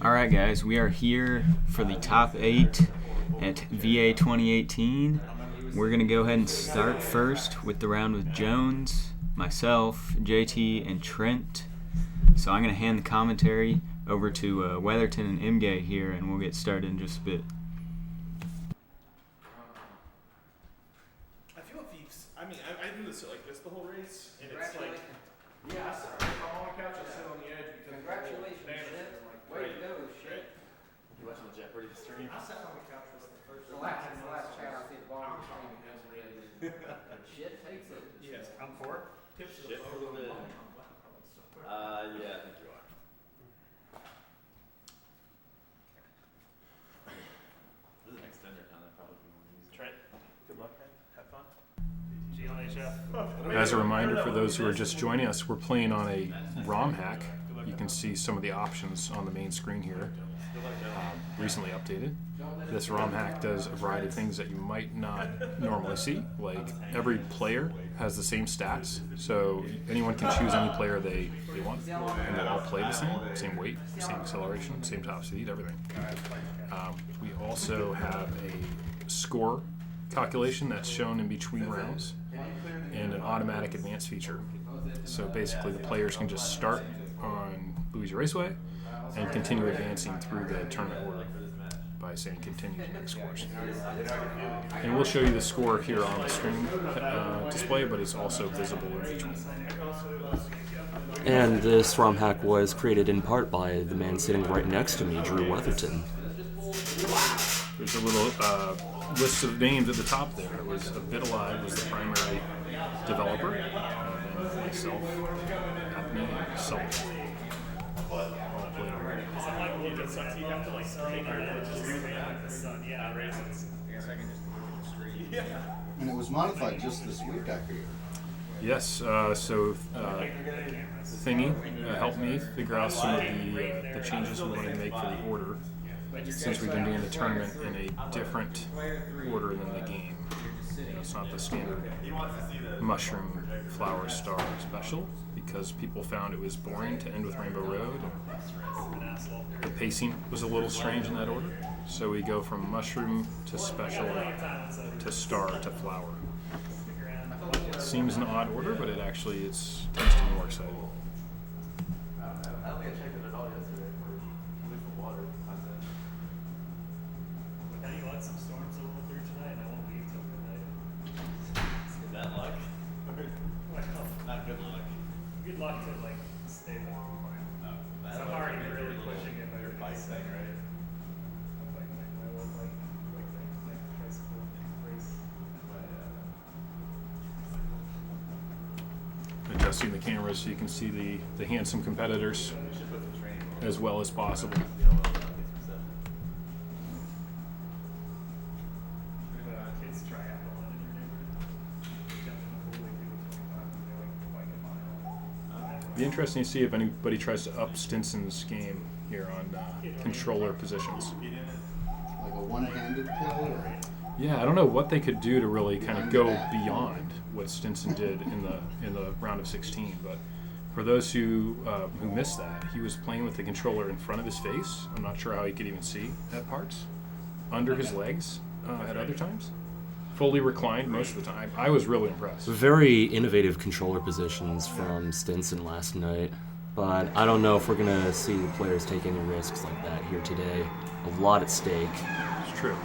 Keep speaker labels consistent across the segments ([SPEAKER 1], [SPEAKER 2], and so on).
[SPEAKER 1] Alright guys, we are here for the top 8 at VA 2018. We're going to go ahead and start first with the round with Jones, myself, JT, and Trent. So I'm going to hand the commentary over to Weatherton and Imgay here, and we'll get started in just a bit.
[SPEAKER 2] I feel I do this like this the whole race, and it's like, yeah, I'm on the couch, I sit on the edge because
[SPEAKER 3] congratulations, Trent. Way to go, shit.
[SPEAKER 2] You watching the Jeopardy stream?
[SPEAKER 3] I sat on the couch for the first. The last chat, I see the ball stream has already. Shit takes it.
[SPEAKER 2] Yes, I'm for tips of the
[SPEAKER 4] Shit for the bit. Yeah, I think you are. This is an extender time. That probably be more easy.
[SPEAKER 2] Trent, good luck, man. Have fun.
[SPEAKER 5] As a reminder for those who are just joining us, we're playing on a ROM hack. You can see some of the options on the main screen here, recently updated. This ROM hack does a variety of things that you might not normally see, like every player has the same stats, so anyone can choose any player they want, and they'll all play the same weight, same acceleration, same top speed, everything. We also have a score calculation that's shown in between rounds, and an automatic advance feature. So basically the players can just start on Louisa Raceway and continue advancing through the tournament order by saying continue to next course. And we'll show you the score here on the screen display, but it's also visible in between.
[SPEAKER 6] And this ROM hack was created in part by the man sitting right next to me, Drew Weatherton.
[SPEAKER 5] There's a little list of names at the top there. It was A Bit Alive was the primary developer, and then myself, Abney, and Salt.
[SPEAKER 7] And it was modified just this week, I hear.
[SPEAKER 5] Yes, so Thingy helped me figure out some of the changes we wanted to make for the order, since we've been doing the tournament in a different order than the game. It's not the standard mushroom, flower, star special, because people found it was boring to end with Rainbow Road, and the pacing was a little strange in that order. So we go from mushroom to special to star to flower. It seems an odd order, but it actually tends to be more exciting.
[SPEAKER 2] Good luck to stay there. So I'm already really pushing it, but you're biting, right?
[SPEAKER 5] Adjusting the camera so you can see the handsome competitors as well as possible. It'd be interesting to see if anybody tries to up Stinson's game here on controller positions.
[SPEAKER 7] Like a one-handed play? Or?
[SPEAKER 5] Yeah, I don't know what they could do to really kind of go beyond what Stinson did in the round of 16. But for those who missed that, he was playing with the controller in front of his face. I'm not sure how he could even see at parts. Under his legs at other times. Fully reclined most of the time. I was really impressed.
[SPEAKER 6] Very innovative controller positions from Stinson last night, but I don't know if we're going to see the players take any risks like that here today. A lot at stake.
[SPEAKER 5] It's true.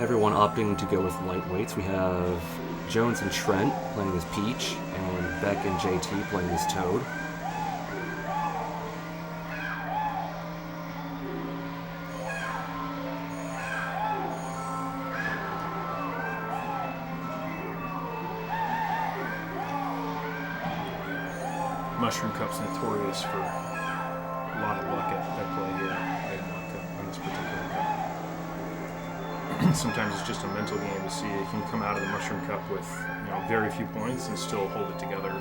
[SPEAKER 6] Everyone opting to go with lightweights. We have Jones and Trent playing as Peach, and Beck and JT playing as Toad.
[SPEAKER 5] Mushroom Cup's notorious for a lot of luck at play here on this particular cup. Sometimes it's just a mental game to see you can come out of the Mushroom Cup with very few points and still hold it together.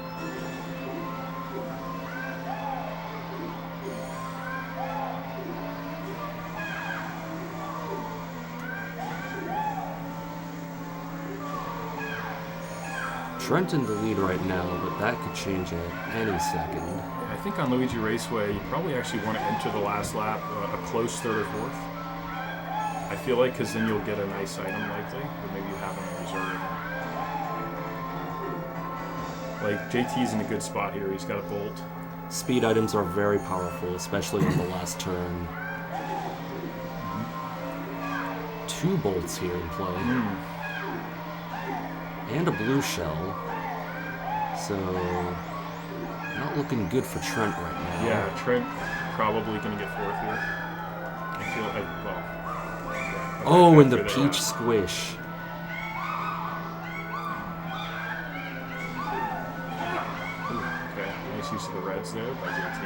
[SPEAKER 6] Trent in the lead right now, but that could change at any second.
[SPEAKER 5] I think on Luigi Raceway, you probably actually want to enter the last lap a close third or fourth. I feel like, because then you'll get a nice item likely, or maybe you have it in reserve. Like, JT's in a good spot here. He's got a bolt.
[SPEAKER 6] Speed items are very powerful, especially on the last turn. 2 bolts here in play. And a blue shell. So, not looking good for Trent right now.
[SPEAKER 5] Yeah, Trent probably going to get fourth here. I feel like, well.
[SPEAKER 6] Oh, and the
[SPEAKER 5] after
[SPEAKER 6] peach squish.
[SPEAKER 5] Okay, nice use of the reds there by JT.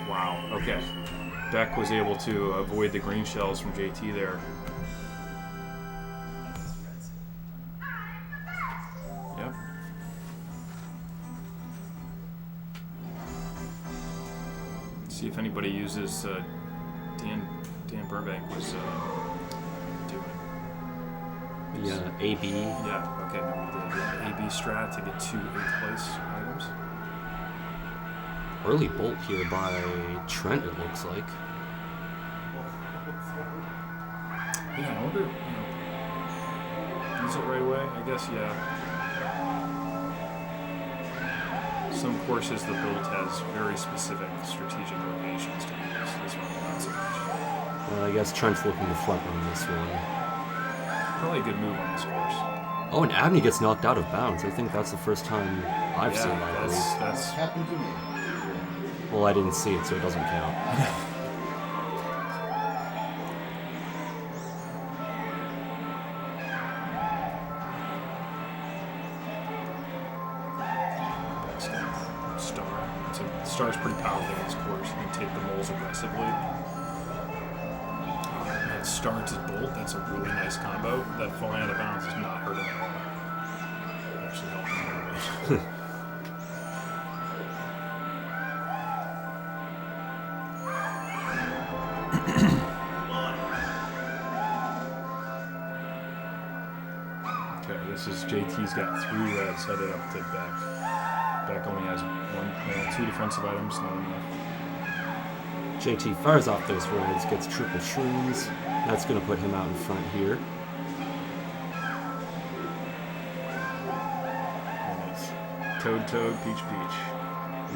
[SPEAKER 5] Wow, okay. Beck was able to avoid the green shells from JT there. Yep. See if anybody uses Dan Burbank was doing.
[SPEAKER 6] Yeah, AB.
[SPEAKER 5] Yeah, okay, no, we did. Yeah, AB strat to get 2 8th place items.
[SPEAKER 6] Early bolt here by Trent, it looks like.
[SPEAKER 5] Yeah, I wonder, use it right away? I guess, yeah. Some courses the bolt has very specific strategic locations to use. This one, not so much.
[SPEAKER 6] Well, I guess Trent's looking to front run this one.
[SPEAKER 5] Probably a good move on this course.
[SPEAKER 6] Oh, and Abney gets knocked out of bounds. I think that's the first time I've seen that at least.
[SPEAKER 5] that's
[SPEAKER 7] Happened to me.
[SPEAKER 6] Well, I didn't see it, so it doesn't count.
[SPEAKER 5] Star. Star's pretty powerful in this course. You can take the moles aggressively. That Star to bolt, that's a really nice combo. That falling out of bounds is not hurting at all. Actually helping a little bit. Okay, this is JT's got 3 reds headed up to Beck. Beck only has 2 defensive items, not enough.
[SPEAKER 6] JT fires off those reds, gets triple shrooms. That's going to put him out in front here.
[SPEAKER 5] Nice. Toad, peach.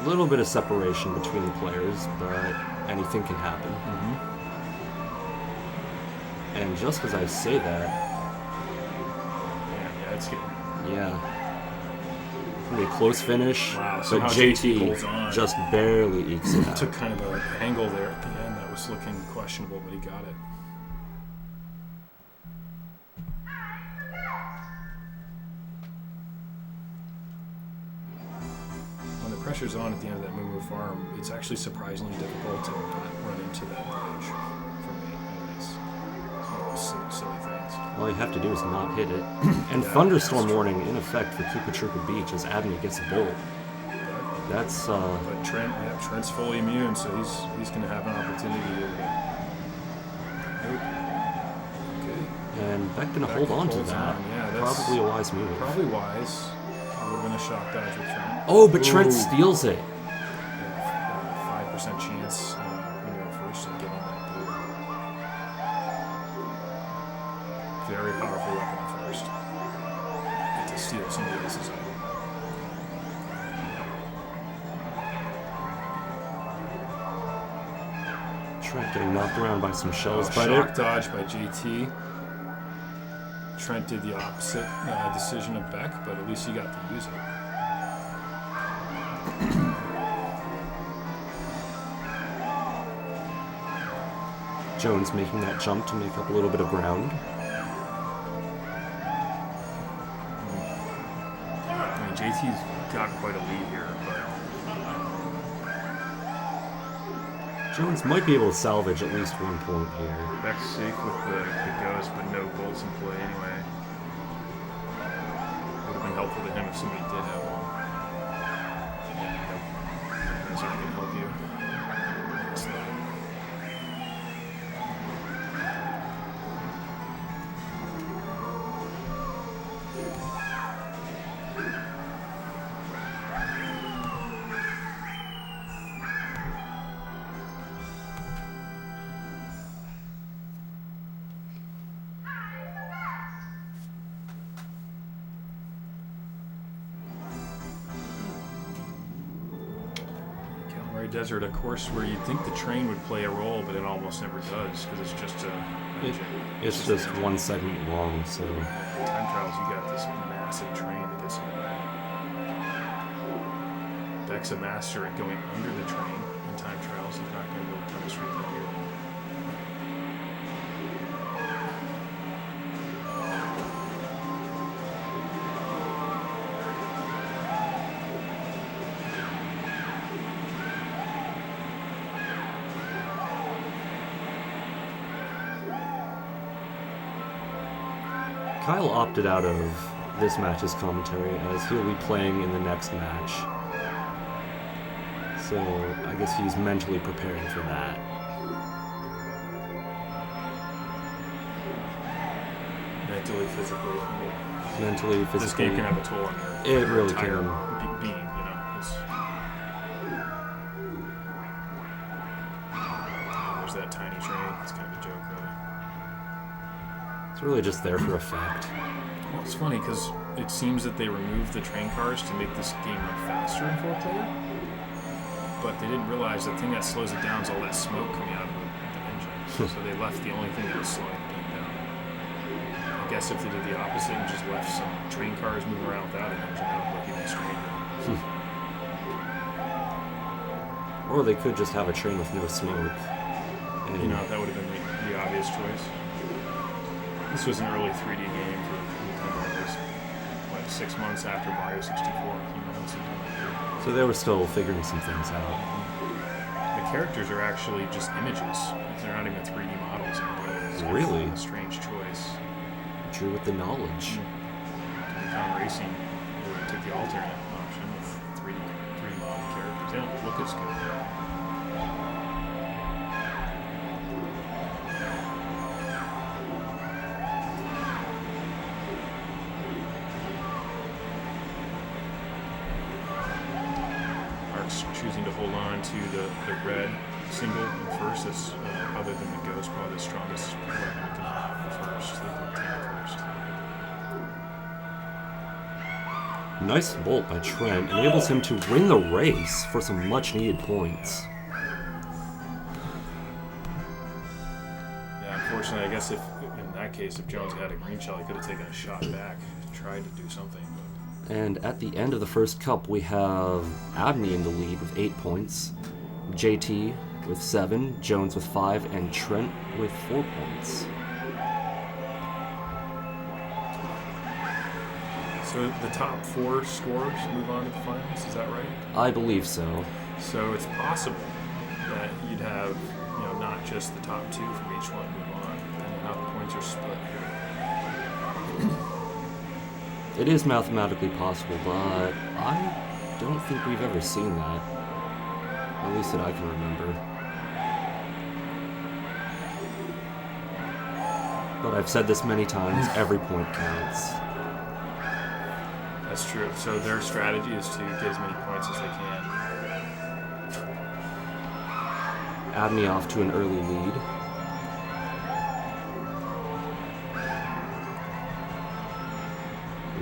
[SPEAKER 6] A little bit of separation between the players, but anything can happen. And just as I say that,
[SPEAKER 5] Yeah, it's good.
[SPEAKER 6] yeah, pretty close finish,
[SPEAKER 5] Wow,
[SPEAKER 6] but
[SPEAKER 5] somehow JT holds on.
[SPEAKER 6] just barely ekes it out.
[SPEAKER 5] Took kind of an angle there at the end that was looking questionable, but he got it. When the pressure's on at the end of that Moo Farm, it's actually surprisingly difficult to not run into that bridge. For me, at least. It's one of those silly things.
[SPEAKER 6] All you have to do is not hit it. And
[SPEAKER 5] Yeah,
[SPEAKER 6] thunderstorm warning in effect for Koopa Beach as Abney gets a bolt. That's
[SPEAKER 5] But Trent's fully immune, so he's going to have an opportunity here. Nope. Okay.
[SPEAKER 6] and Beck gonna
[SPEAKER 5] Beck
[SPEAKER 6] hold on to
[SPEAKER 5] holds
[SPEAKER 6] that.
[SPEAKER 5] on, yeah, that's
[SPEAKER 6] Probably a wise move.
[SPEAKER 5] Probably wise. Would have been a shock dodge with Trent.
[SPEAKER 6] Oh, but Trent
[SPEAKER 5] Ooh.
[SPEAKER 6] steals it.
[SPEAKER 5] Yeah, 5% chance when you're first at getting that blue. Very powerful weapon at first. Get to steal somebody else's item.
[SPEAKER 6] Trent getting knocked around by some shells by
[SPEAKER 5] Shock
[SPEAKER 6] it.
[SPEAKER 5] dodge by JT. Trent did the opposite decision of Beck, but at least he got to use it.
[SPEAKER 6] Jones making that jump to make up a little bit of ground.
[SPEAKER 5] I mean, JT's got quite a lead here, but
[SPEAKER 6] Jones might be able to salvage at least 1 point here.
[SPEAKER 5] Beck's safe with the ghost, but no bolts in play anyway. Would have been helpful to him if somebody did have one. Yeah, nope. That's not going to help you. High Desert, a course where you'd think the train would play a role, but it almost never does because it's just a engine.
[SPEAKER 6] It's just one segment long, so
[SPEAKER 5] In time trials, you got this massive train that gets in the way. Beck's a master at going under the train in time trials. He's not going to go kind of straight down here.
[SPEAKER 6] Kyle opted out of this match's commentary as he'll be playing in the next match. So I guess he's mentally preparing for that.
[SPEAKER 5] Mentally, physically.
[SPEAKER 6] Mentally, physically.
[SPEAKER 5] This game can have a toll on your
[SPEAKER 6] It really
[SPEAKER 5] entire
[SPEAKER 6] can.
[SPEAKER 5] being, you know. There's that tiny train. It's kind of a joke, really.
[SPEAKER 6] It's really just there for effect.
[SPEAKER 5] Well, it's funny because it seems that they removed the train cars to make this game run faster in 4-player, but they didn't realize the thing that slows it down is all that smoke coming out of the engine. So they left the only thing that was slowing the game down. I guess if they did the opposite and just left some train cars moving around without an engine, that would look even stranger.
[SPEAKER 6] Or they could just have a train with no smoke. And
[SPEAKER 5] You know, that would have been the obvious choice. This was an early 3D game for Nintendo. It was, what, 6 months after Mario 64 came out.
[SPEAKER 6] so they were still figuring some things out.
[SPEAKER 5] The characters are actually just images. They're not even 3D models anymore. It's
[SPEAKER 6] Really?
[SPEAKER 5] a strange choice.
[SPEAKER 6] True with the knowledge.
[SPEAKER 5] Kong Racing took the alternate option with 3D model characters. They don't look as good. Choosing to hold on to the red symbol in first. That's other than the ghost, probably the strongest weapon we can have first. The tank first.
[SPEAKER 6] Nice bolt by Trent enables him to win the race for some much needed points.
[SPEAKER 5] Yeah, unfortunately, I guess if in that case, if Jones had a green shell, he could have taken a shot back, tried to do something.
[SPEAKER 6] And at the end of the first cup, we have Abney in the lead with 8 points, JT with 7, Jones with 5, and Trent with 4 points.
[SPEAKER 5] So the top 4 scorers move on to the finals, is that right?
[SPEAKER 6] I believe so.
[SPEAKER 5] So it's possible that you'd have, you know, not just the top 2 from each one move on, and how the points are split here.
[SPEAKER 6] It is mathematically possible, but I don't think we've ever seen that. At least that I can remember. But I've said this many times, every point counts.
[SPEAKER 5] That's true. So their strategy is to get as many points as they can.
[SPEAKER 6] Abney off to an early lead.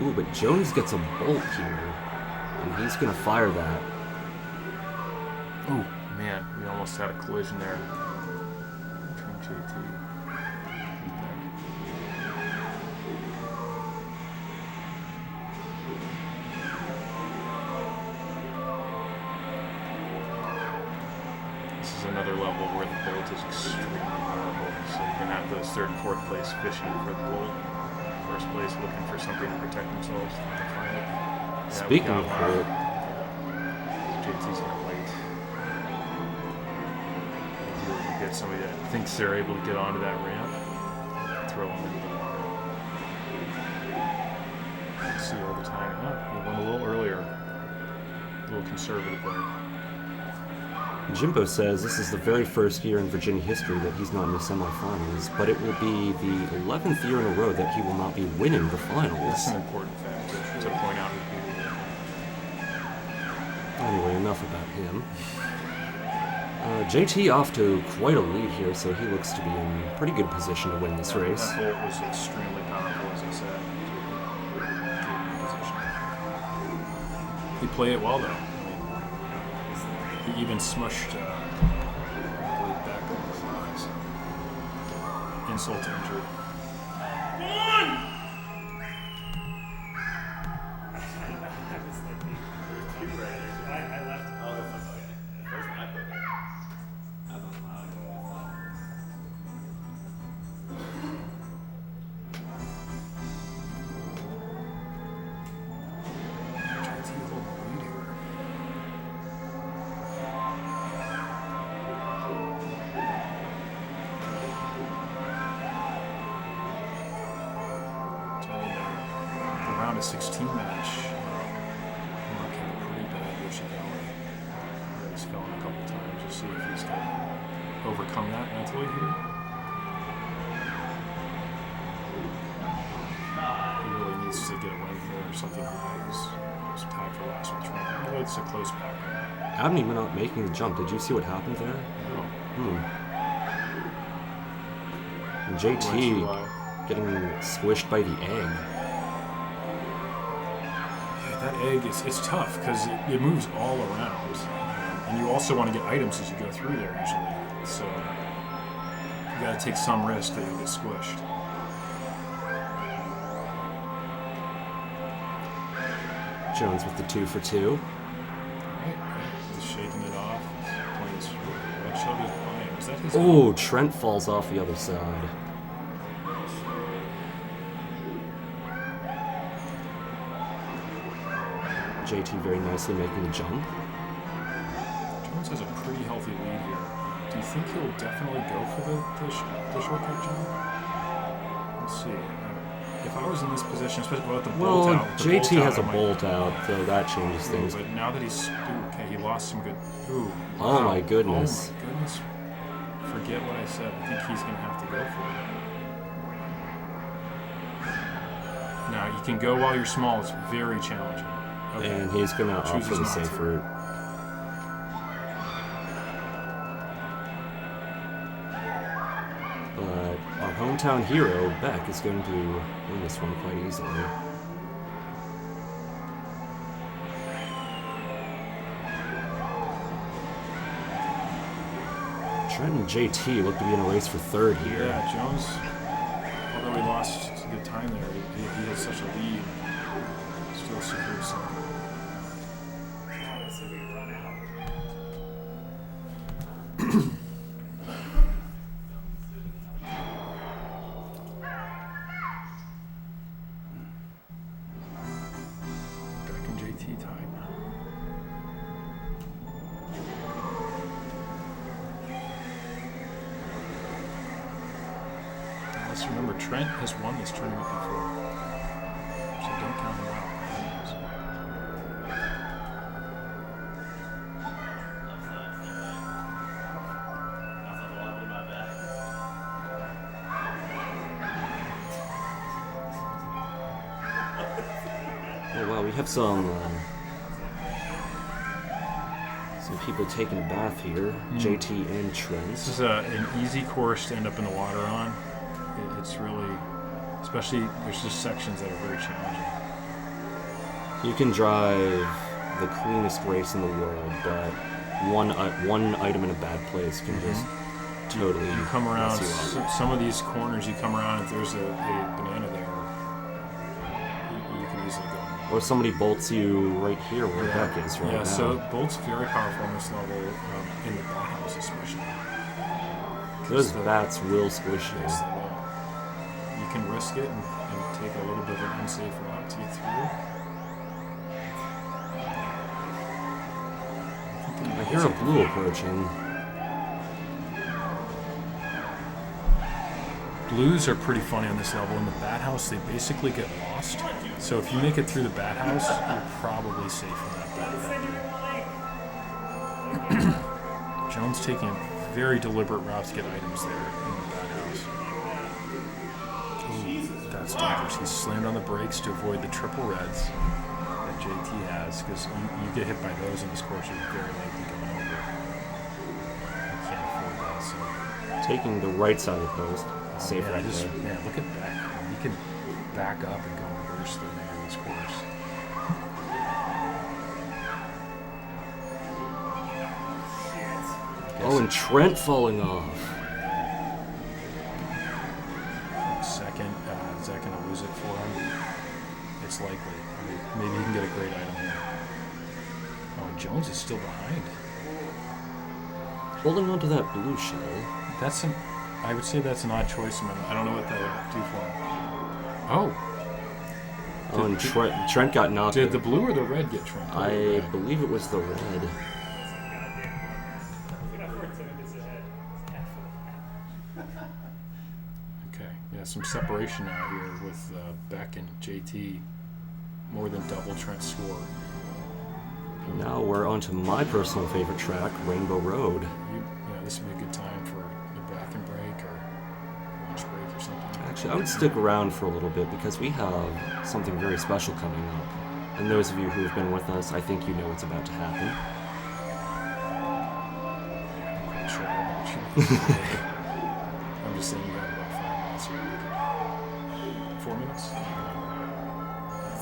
[SPEAKER 6] Ooh, but Jones gets a bolt here, and he's gonna fire that.
[SPEAKER 5] Oh man, we almost had a collision there. Between JT. This is another level where the bolt is extremely powerful. So you can have those 3rd and 4th place fishing for the bolt. First place looking for something to protect themselves. Find it. Yeah,
[SPEAKER 6] Speaking of bolt,
[SPEAKER 5] JT's gonna wait. You get somebody that thinks they're able to get onto that ramp, throw them into the water. See all the time. Oh, he went a little earlier. A little conservative there.
[SPEAKER 6] Jimbo says this is the very first year in Virginia history that he's not in the semifinals, but it will be the 11th year in a row that he will not be winning the finals.
[SPEAKER 5] That's an important fact to point out.
[SPEAKER 6] Anyway, enough about him. JT off to quite a lead here, so he looks to be in pretty good position to win this race.
[SPEAKER 5] That bolt was extremely powerful, as I said. He played it well, though. He even smushed Beck over his eyes. Insult to injury. Round of 16 match. Mark had a pretty bad Yoshikawa. He's fallen a couple times. We'll see if he's going to overcome that mentally here. He really needs to get a win here or something. He's tied for last with Trent. Although it's a close back.
[SPEAKER 6] Abney not making the jump. Did you see what happened there?
[SPEAKER 5] No.
[SPEAKER 6] And JT getting squished by the egg.
[SPEAKER 5] That egg, it's tough because it moves all around. And you also want to get items as you go through there usually. So you got to take some risk that you'll get squished.
[SPEAKER 6] Jones with the 2 for 2.
[SPEAKER 5] Right. He's shaking it off. He's playing his red shell is behind. Is that his
[SPEAKER 6] Oh, Trent falls off the other side. JT very nicely making the jump.
[SPEAKER 5] Jones has a pretty healthy lead here. Do you think he'll definitely go for the shortcut jump? Let's see. If I was in this position, especially with the bolt out.
[SPEAKER 6] JT has a bolt out, so that changes things.
[SPEAKER 5] But now that he's okay, he lost some good. Ooh.
[SPEAKER 6] Oh my goodness.
[SPEAKER 5] Oh my goodness. Forget what I said. I think he's going to have to go for it. Now you can go while you're small. It's very challenging. Okay.
[SPEAKER 6] And he's going to opt for the safe route. But our hometown hero, Beck, is going to win this one quite easily. Trent and JT look to be in a race for third here.
[SPEAKER 5] Yeah, Jones, although he lost a good time there, he has such a lead. Still secures some. Beck and JT tied now. Let's remember, Trent has won this tournament before, so don't count him out.
[SPEAKER 6] Oh wow, we have some people taking a bath here. JT and Trent.
[SPEAKER 5] This is an easy course to end up in the water on. It's really, especially, there's just sections that are very challenging.
[SPEAKER 6] You can drive the cleanest race in the world, but one item in a bad place can just totally
[SPEAKER 5] You come around,
[SPEAKER 6] mess you up.
[SPEAKER 5] some of these corners you come around, if there's a banana there, you can easily go.
[SPEAKER 6] Or somebody bolts you right here where Beck is right now.
[SPEAKER 5] Yeah, so bolt's very powerful on this level, in the bathhouse especially.
[SPEAKER 6] Those bats will squish you.
[SPEAKER 5] Yes, they will. You can risk it and take a little bit of an unsafe route to get through.
[SPEAKER 6] I hear a blue approaching.
[SPEAKER 5] Blues are pretty funny on this level. In the bathhouse, they basically get lost. So if you make it through the bathhouse, you're probably safe from that. Jones taking a very deliberate route to get items there in the bathhouse. Ooh, that's dangerous. He's slammed on the brakes to avoid the triple reds that JT has, because you get hit by those in this course, you're very likely going over. I can't afford that. So.
[SPEAKER 6] Taking the right side of the post. Safe right
[SPEAKER 5] just,
[SPEAKER 6] there.
[SPEAKER 5] man, look at Beck. He can back up and go reverse through there in this course.
[SPEAKER 6] Oh, and Trent falling off.
[SPEAKER 5] Second, is that going to lose it for him? It's likely. I mean, maybe he can get a great item here. Oh, and Jones is still behind.
[SPEAKER 6] Holding on to that blue shell.
[SPEAKER 5] I would say that's an odd choice. I don't know what that would do for him. Oh.
[SPEAKER 6] Oh, and Trent got knocked.
[SPEAKER 5] Did the blue or the red get Trent?
[SPEAKER 6] I believe it was the red.
[SPEAKER 5] Okay, yeah, some separation out here with Beck and JT. More than double Trent's score.
[SPEAKER 6] Now we're on to my personal favorite track, Rainbow Road.
[SPEAKER 5] This would be a good time for a bathroom break or lunch break or something.
[SPEAKER 6] Actually, I would stick around for a little bit because we have something very special coming up. And those of you who have been with us, I think you know what's about to happen.
[SPEAKER 5] I'm sure I know what you mean. I'm just saying you have about 5 minutes here. 4 minutes?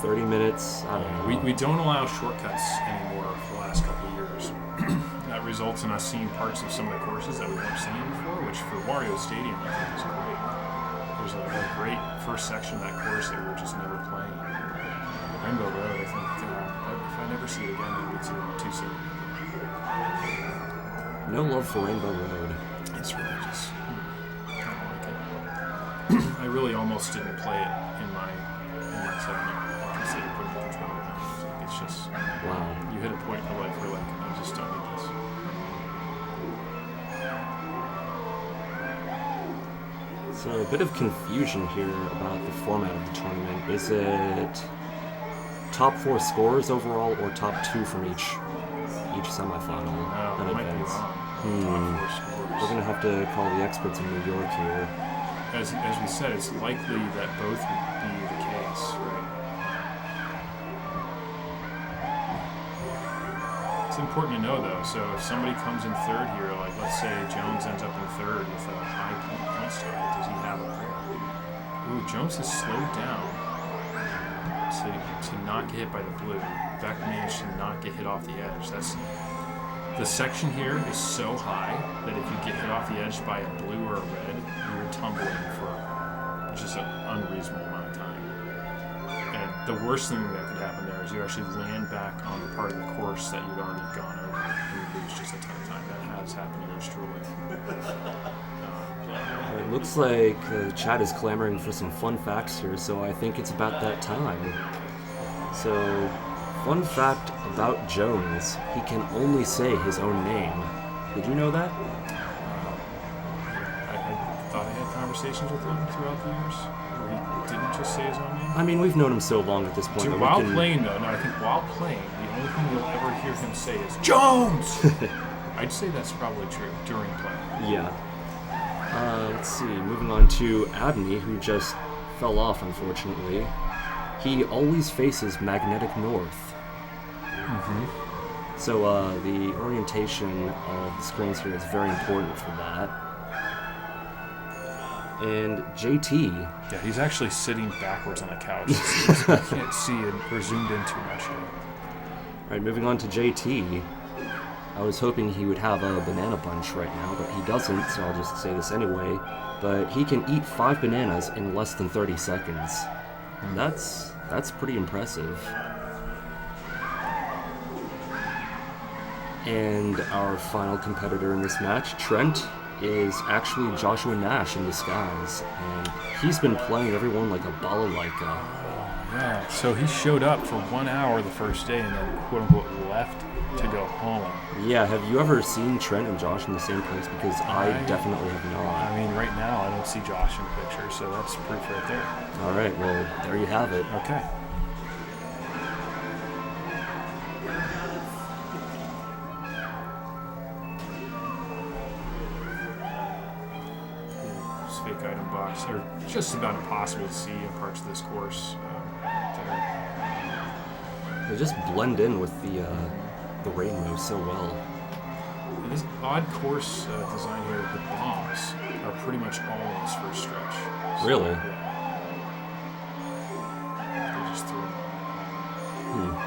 [SPEAKER 6] 30 minutes, I don't know.
[SPEAKER 5] We don't allow shortcuts anymore for the last couple of years. That results in us seeing parts of some of the courses that we weren't seeing before, which for Wario Stadium I think is great. There's a great first section of that course that we were just never playing. Rainbow Road, I think, if I never see it again, maybe it's too soon.
[SPEAKER 6] No love for Rainbow Road.
[SPEAKER 5] It's really just, I don't like it. I really almost didn't play it in my segment. I considered putting the controller down. It's just,
[SPEAKER 6] Wow.
[SPEAKER 5] you hit a point in your life where like, I just don't need this.
[SPEAKER 6] So a bit of confusion here about the format of the tournament. Is it top 4 scorers overall or top 2 from each semifinal
[SPEAKER 5] No,
[SPEAKER 6] that
[SPEAKER 5] it might be
[SPEAKER 6] advance?
[SPEAKER 5] wrong. Top 4 scores.
[SPEAKER 6] We're gonna have to call the experts in New York here.
[SPEAKER 5] As we said, it's likely that both would be the case, right? It's important to know, though. So if somebody comes in third here, like let's say Jones ends up in third with a high point target, does he have a pair? Ooh, Jones has slowed down to not get hit by the blue. Beck managed to not get hit off the edge. The section here is so high that if you get hit off the edge by a blue or a red, you're tumbling for just an unreasonable amount of time. And the worst thing that could happen there is you actually land back on the part of the course that you've already gone over and you lose just a ton of time. That has happened to yours truly.
[SPEAKER 6] It looks like the chat is clamoring for some fun facts here, so I think it's about that time. So, fun fact about Jones, he can only say his own name. Did you know that?
[SPEAKER 5] I thought I had conversations with him throughout the years where he didn't just say his own name.
[SPEAKER 6] I mean, we've known him so long at this point.
[SPEAKER 5] Dude,
[SPEAKER 6] that
[SPEAKER 5] while
[SPEAKER 6] we can...
[SPEAKER 5] playing, though, no, I think while playing, the only thing you'll ever hear him say is Jones! I'd say that's probably true during play.
[SPEAKER 6] Yeah. Let's see, moving on to Abney, who just fell off, unfortunately. He always faces magnetic north.
[SPEAKER 5] Mm-hmm.
[SPEAKER 6] So the orientation of the screens here is very important for that. And JT.
[SPEAKER 5] Yeah, he's actually sitting backwards on the couch. You can't see it. We're zoomed in too much here.
[SPEAKER 6] Alright, moving on to JT. I was hoping he would have a banana bunch right now, but he doesn't, so I'll just say this anyway. But he can eat 5 bananas in less than 30 seconds. That's pretty impressive. And our final competitor in this match, Trent, is actually Joshua Nash in disguise. And he's been playing everyone like a balalaika.
[SPEAKER 5] Yeah, so he showed up for 1 hour the first day and then quote-unquote left to go home.
[SPEAKER 6] Yeah, have you ever seen Trent and Josh in the same place? Because I definitely have not.
[SPEAKER 5] I mean, right now I don't see Josh in the picture, so that's proof right there.
[SPEAKER 6] Alright, well, there you have it.
[SPEAKER 5] Okay. This fake item box, are just about impossible to see in parts of this course.
[SPEAKER 6] They just blend in with the rainbow so well.
[SPEAKER 5] This odd course design here, the bombs are pretty much all in this first stretch. So,
[SPEAKER 6] Really?
[SPEAKER 5] Yeah. They just threw them all.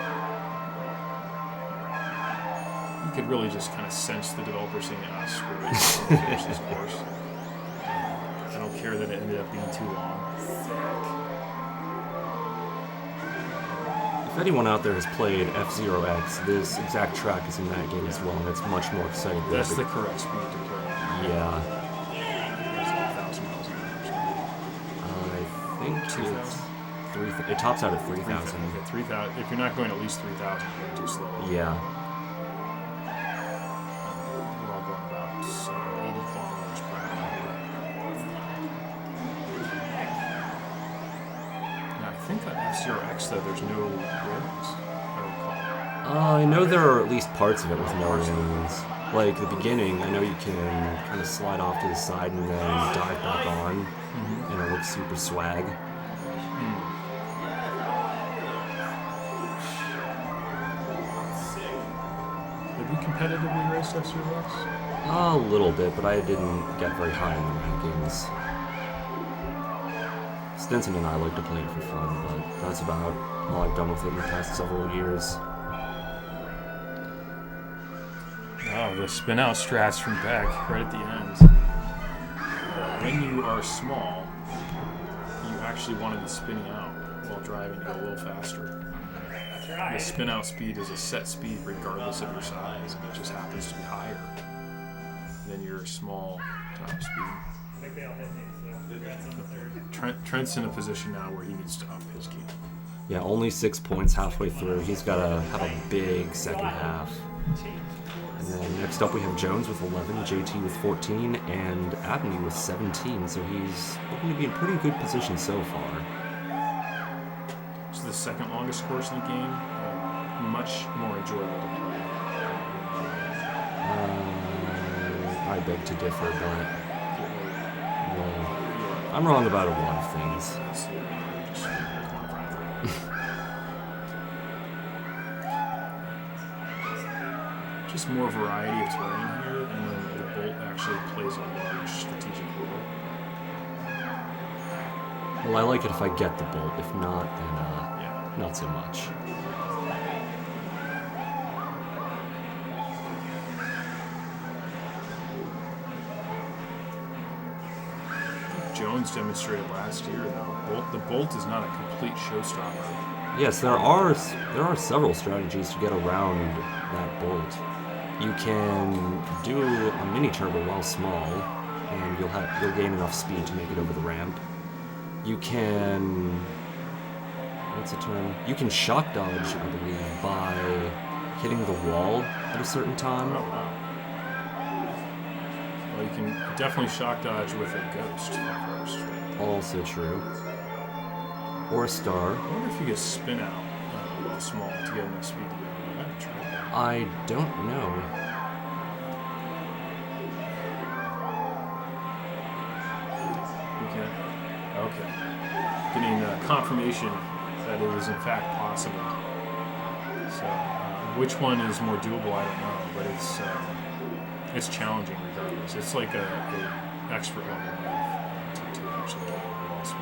[SPEAKER 5] You could really just kind of sense the developer saying, screw it, finish this course. I don't care that it ended up being too long.
[SPEAKER 6] If anyone out there has played F-Zero X, this exact track is in that game as well, and it's much more exciting.
[SPEAKER 5] That's the correct speed to play.
[SPEAKER 6] Yeah.
[SPEAKER 5] It's 1,000 miles an hour.
[SPEAKER 6] I think it's 3,000. It tops out at 3,000.
[SPEAKER 5] Okay, 3,000. If you're not going at least 3,000, you're going too slow.
[SPEAKER 6] Yeah.
[SPEAKER 5] We're all going about 80 kilometers per hour. Now, I think on F-Zero X, though, there's no railings, if I recall.
[SPEAKER 6] I know there are at least parts of it with no railings. Like the beginning, I know you can kind of slide off to the side and then dive back on, and it looks super swag.
[SPEAKER 5] Did we competitively race F-Zero X?
[SPEAKER 6] A little bit, but I didn't get very high in the rankings. Stinson and I like to play it for fun, but that's about all I've done with it in the past several years.
[SPEAKER 5] Oh, the spin out strats from Beck right at the end. When you are small, you actually want to be spinning out while driving to go a little faster. The spin out speed is a set speed regardless of your size, and it just happens to be higher than your small top speed. Trent's in a position now where he needs to up his game.
[SPEAKER 6] Yeah, only 6 points halfway through. He's got to have a big second half. And then next up we have Jones with 11, JT with 14, and Abney with 17, so he's looking to be in pretty good position so far.
[SPEAKER 5] It's the second longest course in the game. Much more enjoyable to play.
[SPEAKER 6] I beg to differ, but well, I'm wrong about a lot of things.
[SPEAKER 5] Just more variety of terrain here, and then the bolt actually plays a large strategic role.
[SPEAKER 6] Well, I like it if I get the bolt. If not, then not so much.
[SPEAKER 5] Jones demonstrated last year, though. The bolt is not a complete showstopper.
[SPEAKER 6] Yes, there are several strategies to get around that bolt. You can do a mini turbo while small, and you'll gain enough speed to make it over the ramp. You can what's the term? You can shock dodge, I believe, by hitting the wall at a certain time.
[SPEAKER 5] Oh, wow. Well, you can definitely shock dodge with a ghost first.
[SPEAKER 6] Also true. Or a star.
[SPEAKER 5] I wonder if you could spin out while small to get enough speed to get over that track.
[SPEAKER 6] I don't know.
[SPEAKER 5] You can. Okay. Getting confirmation that it is in fact possible. So, which one is more doable? I don't know, but it's challenging regardless. It's like a expert level of to actually get over while small.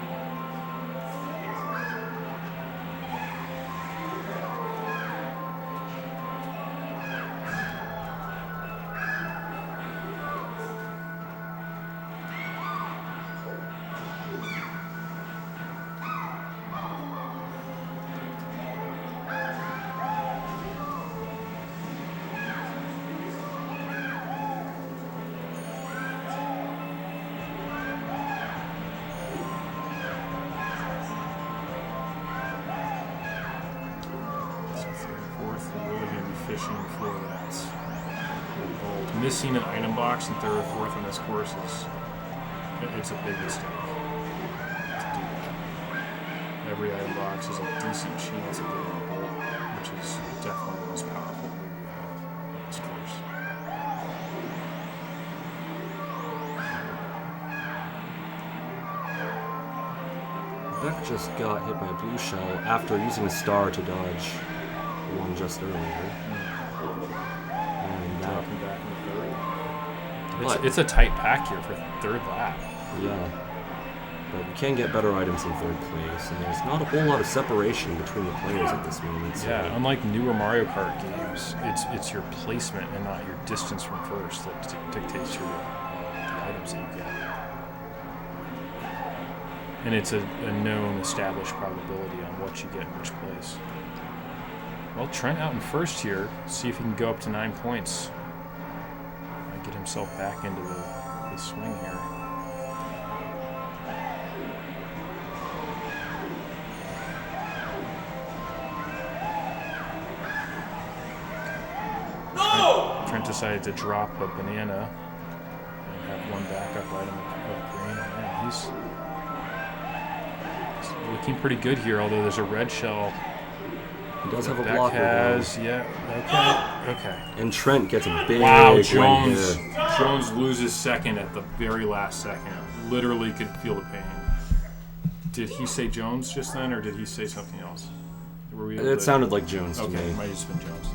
[SPEAKER 5] Fishing for that gold. Missing an item box in third or fourth on this course it's a big mistake to do that. Every item box is a decent chance of getting a gold, which is definitely the most powerful move we have on this course.
[SPEAKER 6] Beck just got hit by a blue shell after using a star to dodge one just earlier. And
[SPEAKER 5] Dropping back in the third.
[SPEAKER 6] But-
[SPEAKER 5] It's a tight pack here for third lap.
[SPEAKER 6] yeah. But you can get better items in third place, and there's not a whole lot of separation between the players at this moment. So
[SPEAKER 5] Yeah, unlike newer Mario Kart games, it's your placement and not your distance from first that dictates your the items that you get. And it's a known, established probability on what you get in which place. Well, Trent out in first here. See if he can go up to 9 points. Might get himself back into the swing here. Trent decided to drop a banana and have one backup item of green. Yeah, he's looking pretty good here, although there's a red shell.
[SPEAKER 6] he does have a
[SPEAKER 5] Beck
[SPEAKER 6] blocker.
[SPEAKER 5] has, yeah, okay.
[SPEAKER 6] And Trent gets a big
[SPEAKER 5] Wow,
[SPEAKER 6] win
[SPEAKER 5] Jones
[SPEAKER 6] here.
[SPEAKER 5] Jones loses second at the very last second. Literally could feel the pain. Did he say Jones just then, or did he say something else? Were we able
[SPEAKER 6] It
[SPEAKER 5] to-
[SPEAKER 6] sounded like Jones to
[SPEAKER 5] Okay,
[SPEAKER 6] me.
[SPEAKER 5] it might have just been Jones.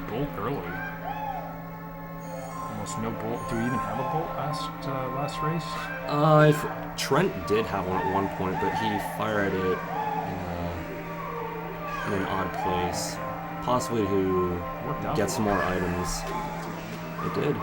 [SPEAKER 5] Bolt early. Almost no bolt. Do we even have a bolt last race?
[SPEAKER 6] Trent did have one at one point, but he fired it in an odd place, possibly to
[SPEAKER 5] Worked out
[SPEAKER 6] get
[SPEAKER 5] for
[SPEAKER 6] some
[SPEAKER 5] him.
[SPEAKER 6] more items. It did.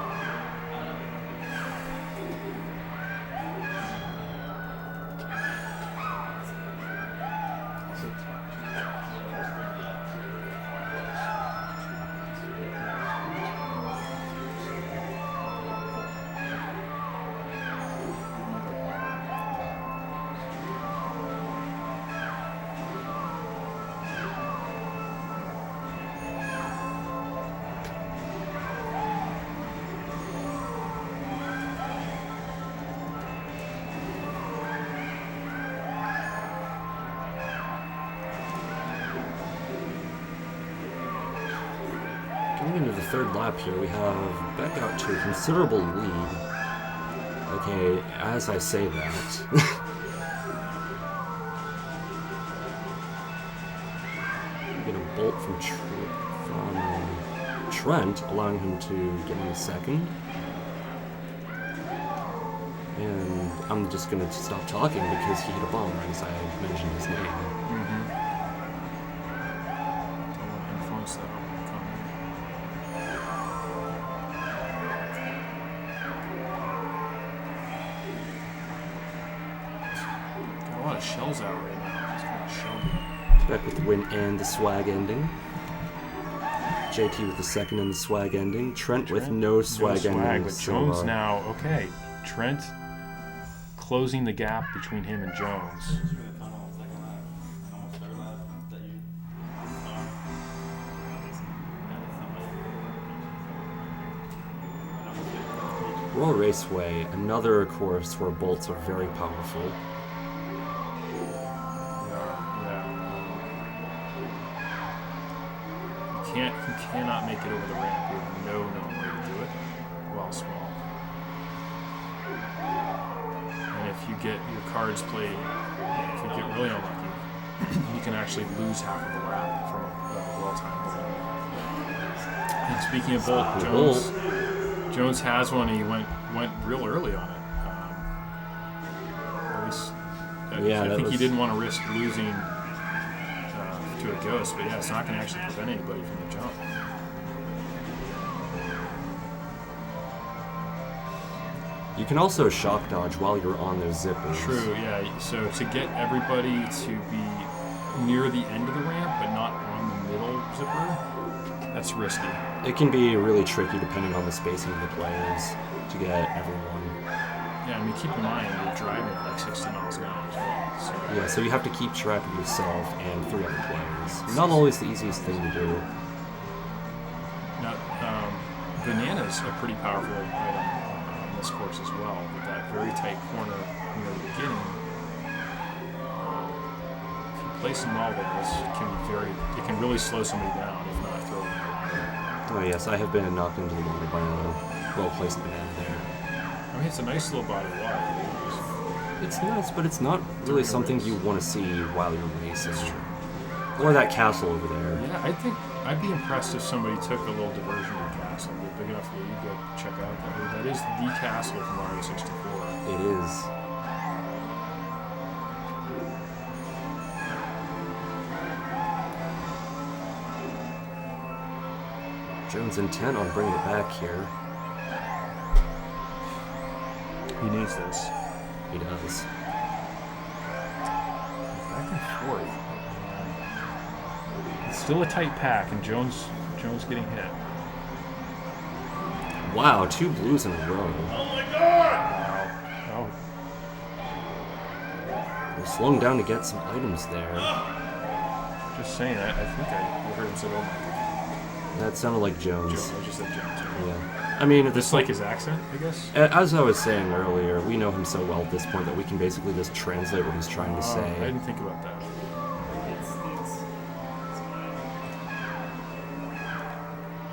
[SPEAKER 6] Going into the third lap here, we have Beck out to a considerable lead. Okay, as I say that. We get a bolt from Trent, allowing him to get in the second. And I'm just gonna stop talking because he hit a bomb right as I mentioned his name.
[SPEAKER 5] Don't want to influence that comment. Got a lot of shells out right now. It's kind of shelby.
[SPEAKER 6] Beck with the win and the swag ending. JT with the second and the swag ending. Trent with no swag ending.
[SPEAKER 5] But Jones now, okay. Trent closing the gap between him and Jones.
[SPEAKER 6] Royal Raceway, another course where bolts are very powerful.
[SPEAKER 5] You cannot make it over the ramp. You have no known way to do it while small. And if you get your cards played, if you get really unlucky, you can actually lose half of the lap from a well-timed bolt. And speaking of bolt, Jones has one. And he went real early on it. Or at least, I think he didn't want to risk losing to a ghost, but yeah, it's not going to actually prevent anybody from the jump.
[SPEAKER 6] You can also shock dodge while you're on those zippers.
[SPEAKER 5] True, yeah. So to get everybody to be near the end of the ramp, but not on the middle zipper, that's risky.
[SPEAKER 6] It can be really tricky depending on the spacing of the players to get everyone.
[SPEAKER 5] Yeah, I mean, keep in mind, you're driving at like 60 miles an hour as well. So
[SPEAKER 6] Yeah, so you have to keep track of yourself and 3 other players. Not always the easiest thing to do.
[SPEAKER 5] now, banana's a pretty powerful item on this course as well. With that very tight corner near the beginning, if you place them all there, it can really slow somebody down, if not throw them out.
[SPEAKER 6] Oh yes, I have been knocked into the water by a well-placed banana there.
[SPEAKER 5] I mean, it's a nice little body of water.
[SPEAKER 6] It's nice, but it's not really something you want to see while you're racing.
[SPEAKER 5] That's true.
[SPEAKER 6] Or that castle over there.
[SPEAKER 5] Yeah, I think I'd be impressed if somebody took a little diversion to the castle. A big enough lead to check out that is the castle from Mario 64.
[SPEAKER 6] It is. Jones intent on bringing it back here.
[SPEAKER 5] He needs this.
[SPEAKER 6] He does.
[SPEAKER 5] Back and forth. It's still a tight pack, and Jones getting hit.
[SPEAKER 6] Wow, 2 blues in a row.
[SPEAKER 2] Oh my god!
[SPEAKER 5] Oh,
[SPEAKER 6] We're slowing down to get some items there.
[SPEAKER 5] just saying. I think I heard him say, "Oh my god."
[SPEAKER 6] That sounded like Jones.
[SPEAKER 5] Jones. I just said Jones.
[SPEAKER 6] Yeah. I mean, at
[SPEAKER 5] This
[SPEAKER 6] this
[SPEAKER 5] like his accent, I guess.
[SPEAKER 6] as I was saying earlier, we know him so well at this point that we can basically just translate what he's trying to
[SPEAKER 5] I
[SPEAKER 6] say.
[SPEAKER 5] didn't think about that.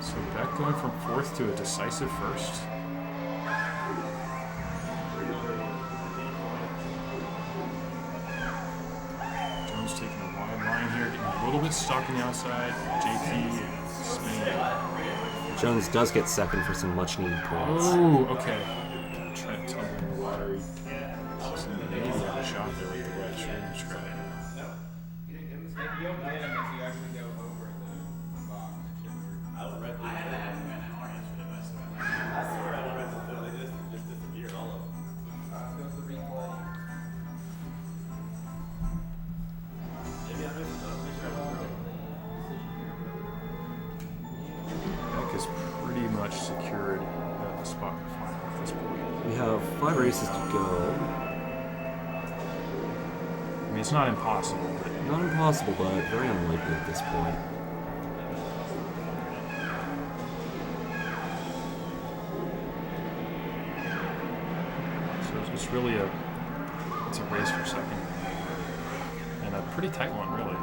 [SPEAKER 5] So Beck going from 4th to a decisive 1st. Jones taking a wide line here, getting a little bit stuck on the outside. JT spinning.
[SPEAKER 6] Jones does get second for some much needed points.
[SPEAKER 5] Oh, okay. Trent tumbling in the water. Just maybe a shot there with the wedge. Just try it.
[SPEAKER 3] You'll get him if you actually go over the box.
[SPEAKER 4] I would read the I swear I would read the field. They just disappeared, all of them.
[SPEAKER 3] Go to the replay.
[SPEAKER 4] Maybe I missed it. I'm pretty sure I was
[SPEAKER 5] Beck is pretty much secured at the spot final at this point.
[SPEAKER 6] We have 5 races to go.
[SPEAKER 5] I mean, it's not impossible, but
[SPEAKER 6] Not impossible, but very unlikely at this point.
[SPEAKER 5] so it's really it's a race for second, and a pretty tight one, really.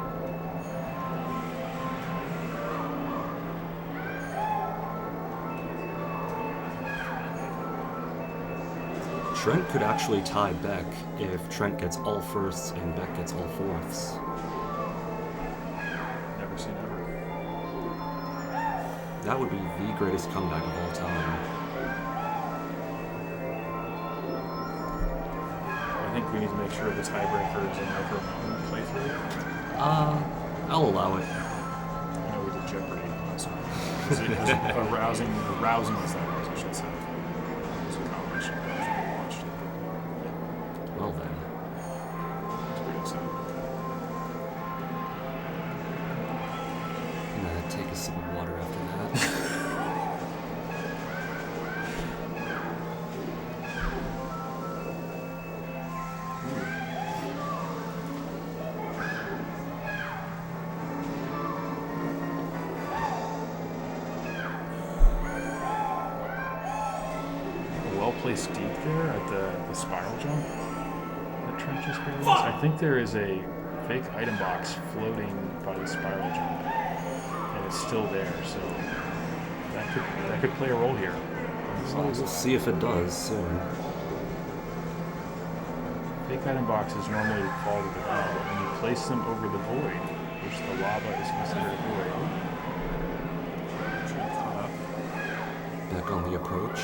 [SPEAKER 6] Trent could actually tie Beck if Trent gets all firsts and Beck gets all fourths.
[SPEAKER 5] Never seen ever.
[SPEAKER 6] That would be the greatest comeback of all time.
[SPEAKER 5] I think we need to make sure the tiebreaker is a Micro Mountain playthrough.
[SPEAKER 6] I'll allow it.
[SPEAKER 5] I know we did Jeopardy last night. It was arousing as that was, I should say. It was a combination. I think I watched it.
[SPEAKER 6] Well then.
[SPEAKER 5] It's pretty exciting.
[SPEAKER 6] Gonna take a sip of water after that.
[SPEAKER 5] Placed deep there at the spiral jump that Trent just barely missed. I think there is a fake item box floating by the spiral jump, and it's still there. So that could play a role here.
[SPEAKER 6] We'll see if it does soon.
[SPEAKER 5] Fake item boxes normally fall to the ground, but when you place them over the void, which the lava is considered a void, Trent caught up.
[SPEAKER 6] Back on the approach.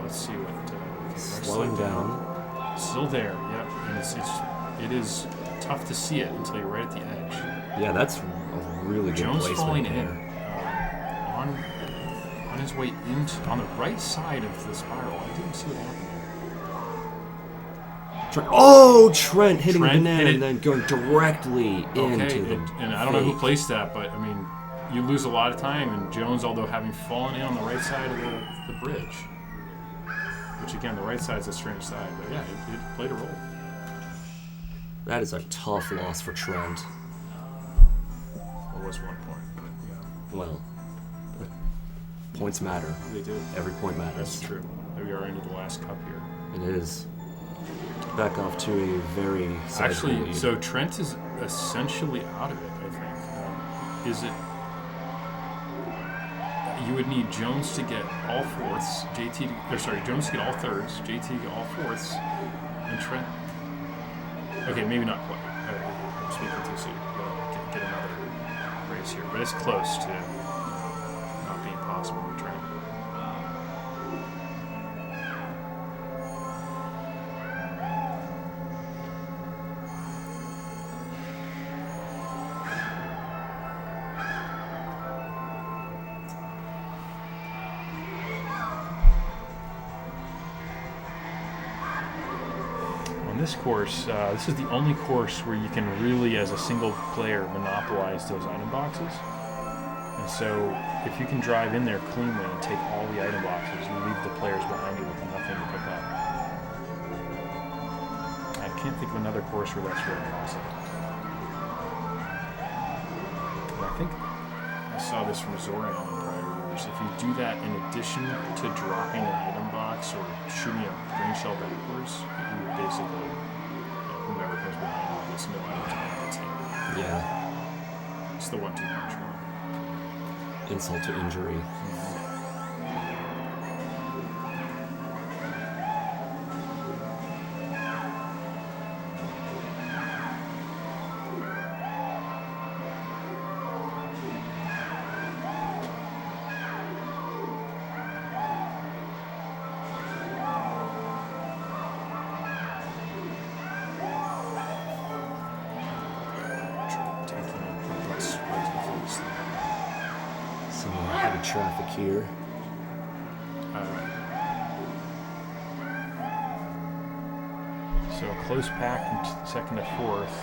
[SPEAKER 5] Let's see what.
[SPEAKER 6] Slowing down.
[SPEAKER 5] Still there, yep. And it is tough to see it until you're right at the edge.
[SPEAKER 6] Yeah, that's a really good
[SPEAKER 5] Jones
[SPEAKER 6] placement
[SPEAKER 5] falling
[SPEAKER 6] there.
[SPEAKER 5] in on his way on the right side of the spiral. I didn't see what happened.
[SPEAKER 6] Trent hitting
[SPEAKER 5] Trent
[SPEAKER 6] the banana
[SPEAKER 5] hit it.
[SPEAKER 6] and then going directly into the
[SPEAKER 5] and I don't know who
[SPEAKER 6] fake.
[SPEAKER 5] placed that, but I mean, you lose a lot of time. And Jones, although having fallen in on the right side of the bridge. Which again, the right side is a strange side, but yeah, it played a role.
[SPEAKER 6] That is a tough loss for Trent.
[SPEAKER 5] It was 1 point, but yeah.
[SPEAKER 6] Well, points matter.
[SPEAKER 5] They do.
[SPEAKER 6] Every point matters.
[SPEAKER 5] That's true. We are into the last cup here.
[SPEAKER 6] It is. Back off to a very sizable
[SPEAKER 5] Actually,
[SPEAKER 6] lead.
[SPEAKER 5] so Trent is essentially out of it, I think. Is it... You would need Jones to get all fourths, Jones to get all thirds, JT to get all fourths, and Trent... Okay, maybe not quite. I'm speaking too soon. Get him race here, but it's close to not being possible with Trent. This course, this is the only course where you can really, as a single player, monopolize those item boxes. And so, if you can drive in there cleanly and take all the item boxes, you leave the players behind you with nothing to pick up. I can't think of another course where that's really possible. And I think I saw this from Zorion in prior years. If you do that in addition to dropping an item box or shooting a green shell backwards, you would basically, whoever comes behind you gets no items on the team.
[SPEAKER 6] Yeah.
[SPEAKER 5] It's the 1-2 punch one.
[SPEAKER 6] Insult to injury. Traffic here.
[SPEAKER 5] So close pack from second to fourth.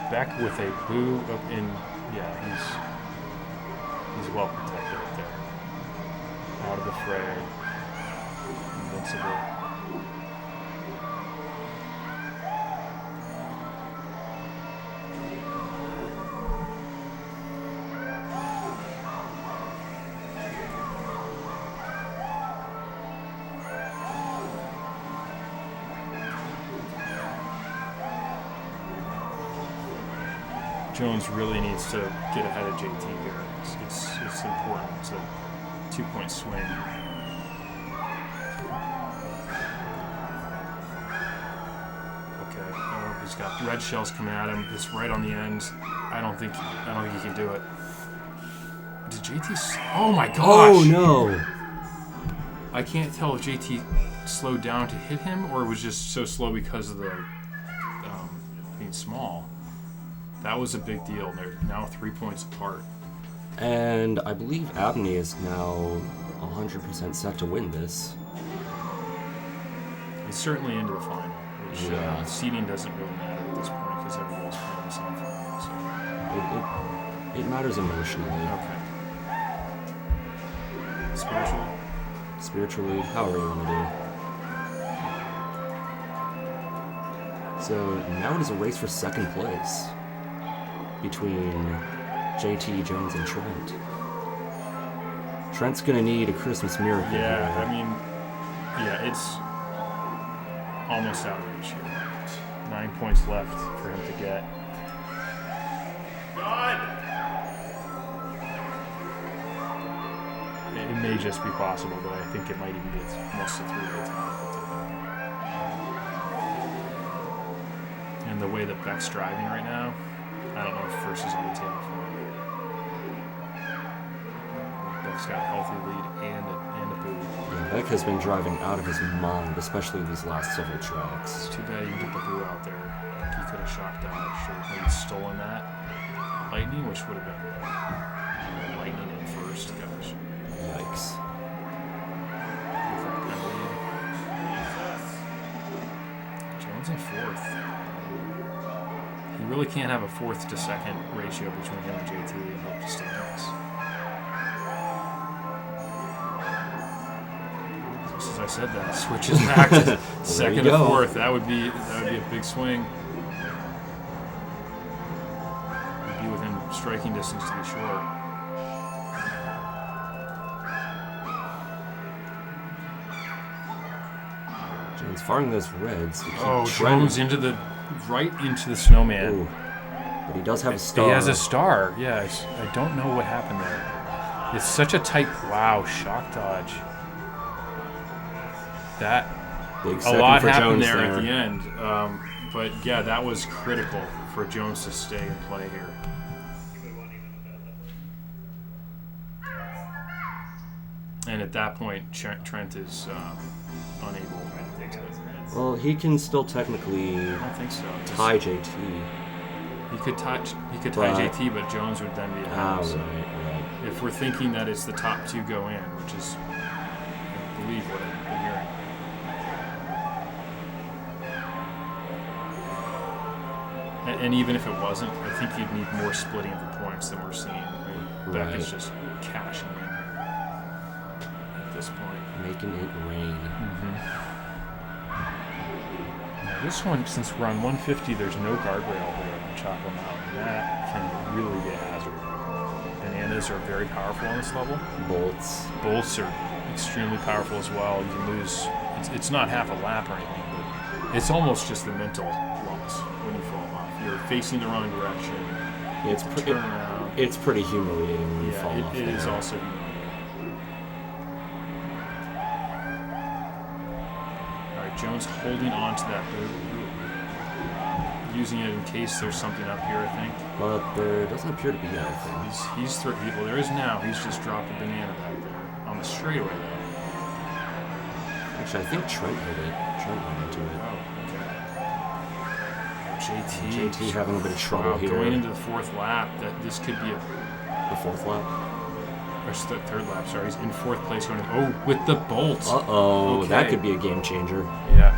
[SPEAKER 5] Beck with a boo up in. Yeah, he's well protected up there. Out of the fray. Invincible. Jones really needs to get ahead of JT here. It's important. It's a 2-point swing. Okay. Oh, he's got red shells coming at him. It's right on the end. I don't think he can do it. Did JT? Oh my gosh!
[SPEAKER 6] Oh no!
[SPEAKER 5] I can't tell if JT slowed down to hit him or it was just so slow because of the being small. That was a big deal. They're now 3 points apart.
[SPEAKER 6] And I believe Abney is now 100% set to win this.
[SPEAKER 5] He's certainly into the final, which
[SPEAKER 6] Yeah.
[SPEAKER 5] seeding doesn't really matter at this point because everybody's playing the same final. So.
[SPEAKER 6] It matters emotionally.
[SPEAKER 5] Okay. Spiritually?
[SPEAKER 6] Spiritually, however you want to do. So now it is a race for second place between JT, Jones, and Trent. Trent's gonna need a Christmas miracle.
[SPEAKER 5] Yeah,
[SPEAKER 6] here.
[SPEAKER 5] I mean, yeah, it's almost out of reach here. 9 points left for him to get.
[SPEAKER 2] God!
[SPEAKER 5] It may just be possible, but I think it might even be almost a 3-way tie. And the way that Beck's driving right now, I don't know if first is on the table for him. Beck's got a healthy lead and a boot.
[SPEAKER 6] Yeah, Beck has been driving out of his mind, especially these last several tracks.
[SPEAKER 5] It's too bad he didn't get the boot out there. Like he could have shock dodged or maybe stolen that lightning, which would have been lightning in first. Gosh.
[SPEAKER 6] Yikes.
[SPEAKER 5] With that penalty. Jones in fourth. You really can't have a fourth to second ratio between him and JT and hope to stay in this. Just as I said that, switches back to second to
[SPEAKER 6] go.
[SPEAKER 5] fourth. That would be a big swing. Would be within striking distance to be short.
[SPEAKER 6] Jones firing those reds. to keep
[SPEAKER 5] Oh,
[SPEAKER 6] Trent-
[SPEAKER 5] Jones right into the snowman.
[SPEAKER 6] Ooh. But he does have a star.
[SPEAKER 5] He has a star. Yeah, I don't know what happened there. It's such a tight. Wow, shock dodge. That
[SPEAKER 6] Big
[SPEAKER 5] a
[SPEAKER 6] second
[SPEAKER 5] lot
[SPEAKER 6] for
[SPEAKER 5] happened
[SPEAKER 6] Jones
[SPEAKER 5] there at the end. But yeah, that was critical for Jones to stay and play here. And at that point, Trent is unable to.
[SPEAKER 6] Well, he can still technically
[SPEAKER 5] I don't think so.
[SPEAKER 6] tie JT.
[SPEAKER 5] He could tie
[SPEAKER 6] But-
[SPEAKER 5] JT, but Jones would then be ahead.
[SPEAKER 6] Ah,
[SPEAKER 5] So
[SPEAKER 6] right.
[SPEAKER 5] if we're thinking that it's the top two go in, which is, I believe, what I'm hearing. And even if it wasn't, I think you'd need more splitting of the points than we're seeing. I mean, Beck is
[SPEAKER 6] Right.
[SPEAKER 5] just cashing in at this point.
[SPEAKER 6] Making it rain.
[SPEAKER 5] Now this one, since we're on 150, there's no guardrail there on Chocolate Mountain. That can really be a hazard. Bananas are very powerful on this level.
[SPEAKER 6] Bolts.
[SPEAKER 5] Bolts are extremely powerful as well. You can lose. It's not half a lap or anything, but it's almost just the mental loss when you fall off. You're facing the wrong direction.
[SPEAKER 6] Yeah,
[SPEAKER 5] Turn around.
[SPEAKER 6] it's pretty humiliating when you fall off
[SPEAKER 5] it is
[SPEAKER 6] there.
[SPEAKER 5] also humiliating. All right, Jones holding on to that boot, using it in case there's something up here, I think.
[SPEAKER 6] But there doesn't appear to be anything.
[SPEAKER 5] He's well, there is now. He's just dropped a banana back there on the straightaway, though.
[SPEAKER 6] Actually, I think Trent hit it. Trent went into it. JT having a bit of trouble
[SPEAKER 5] Wow,
[SPEAKER 6] here.
[SPEAKER 5] going into the fourth lap, that this could be
[SPEAKER 6] The fourth lap.
[SPEAKER 5] or third lap. Sorry, he's in fourth place going. With the bolts.
[SPEAKER 6] Uh-oh,
[SPEAKER 5] Okay.
[SPEAKER 6] that could be a game changer.
[SPEAKER 5] Yeah.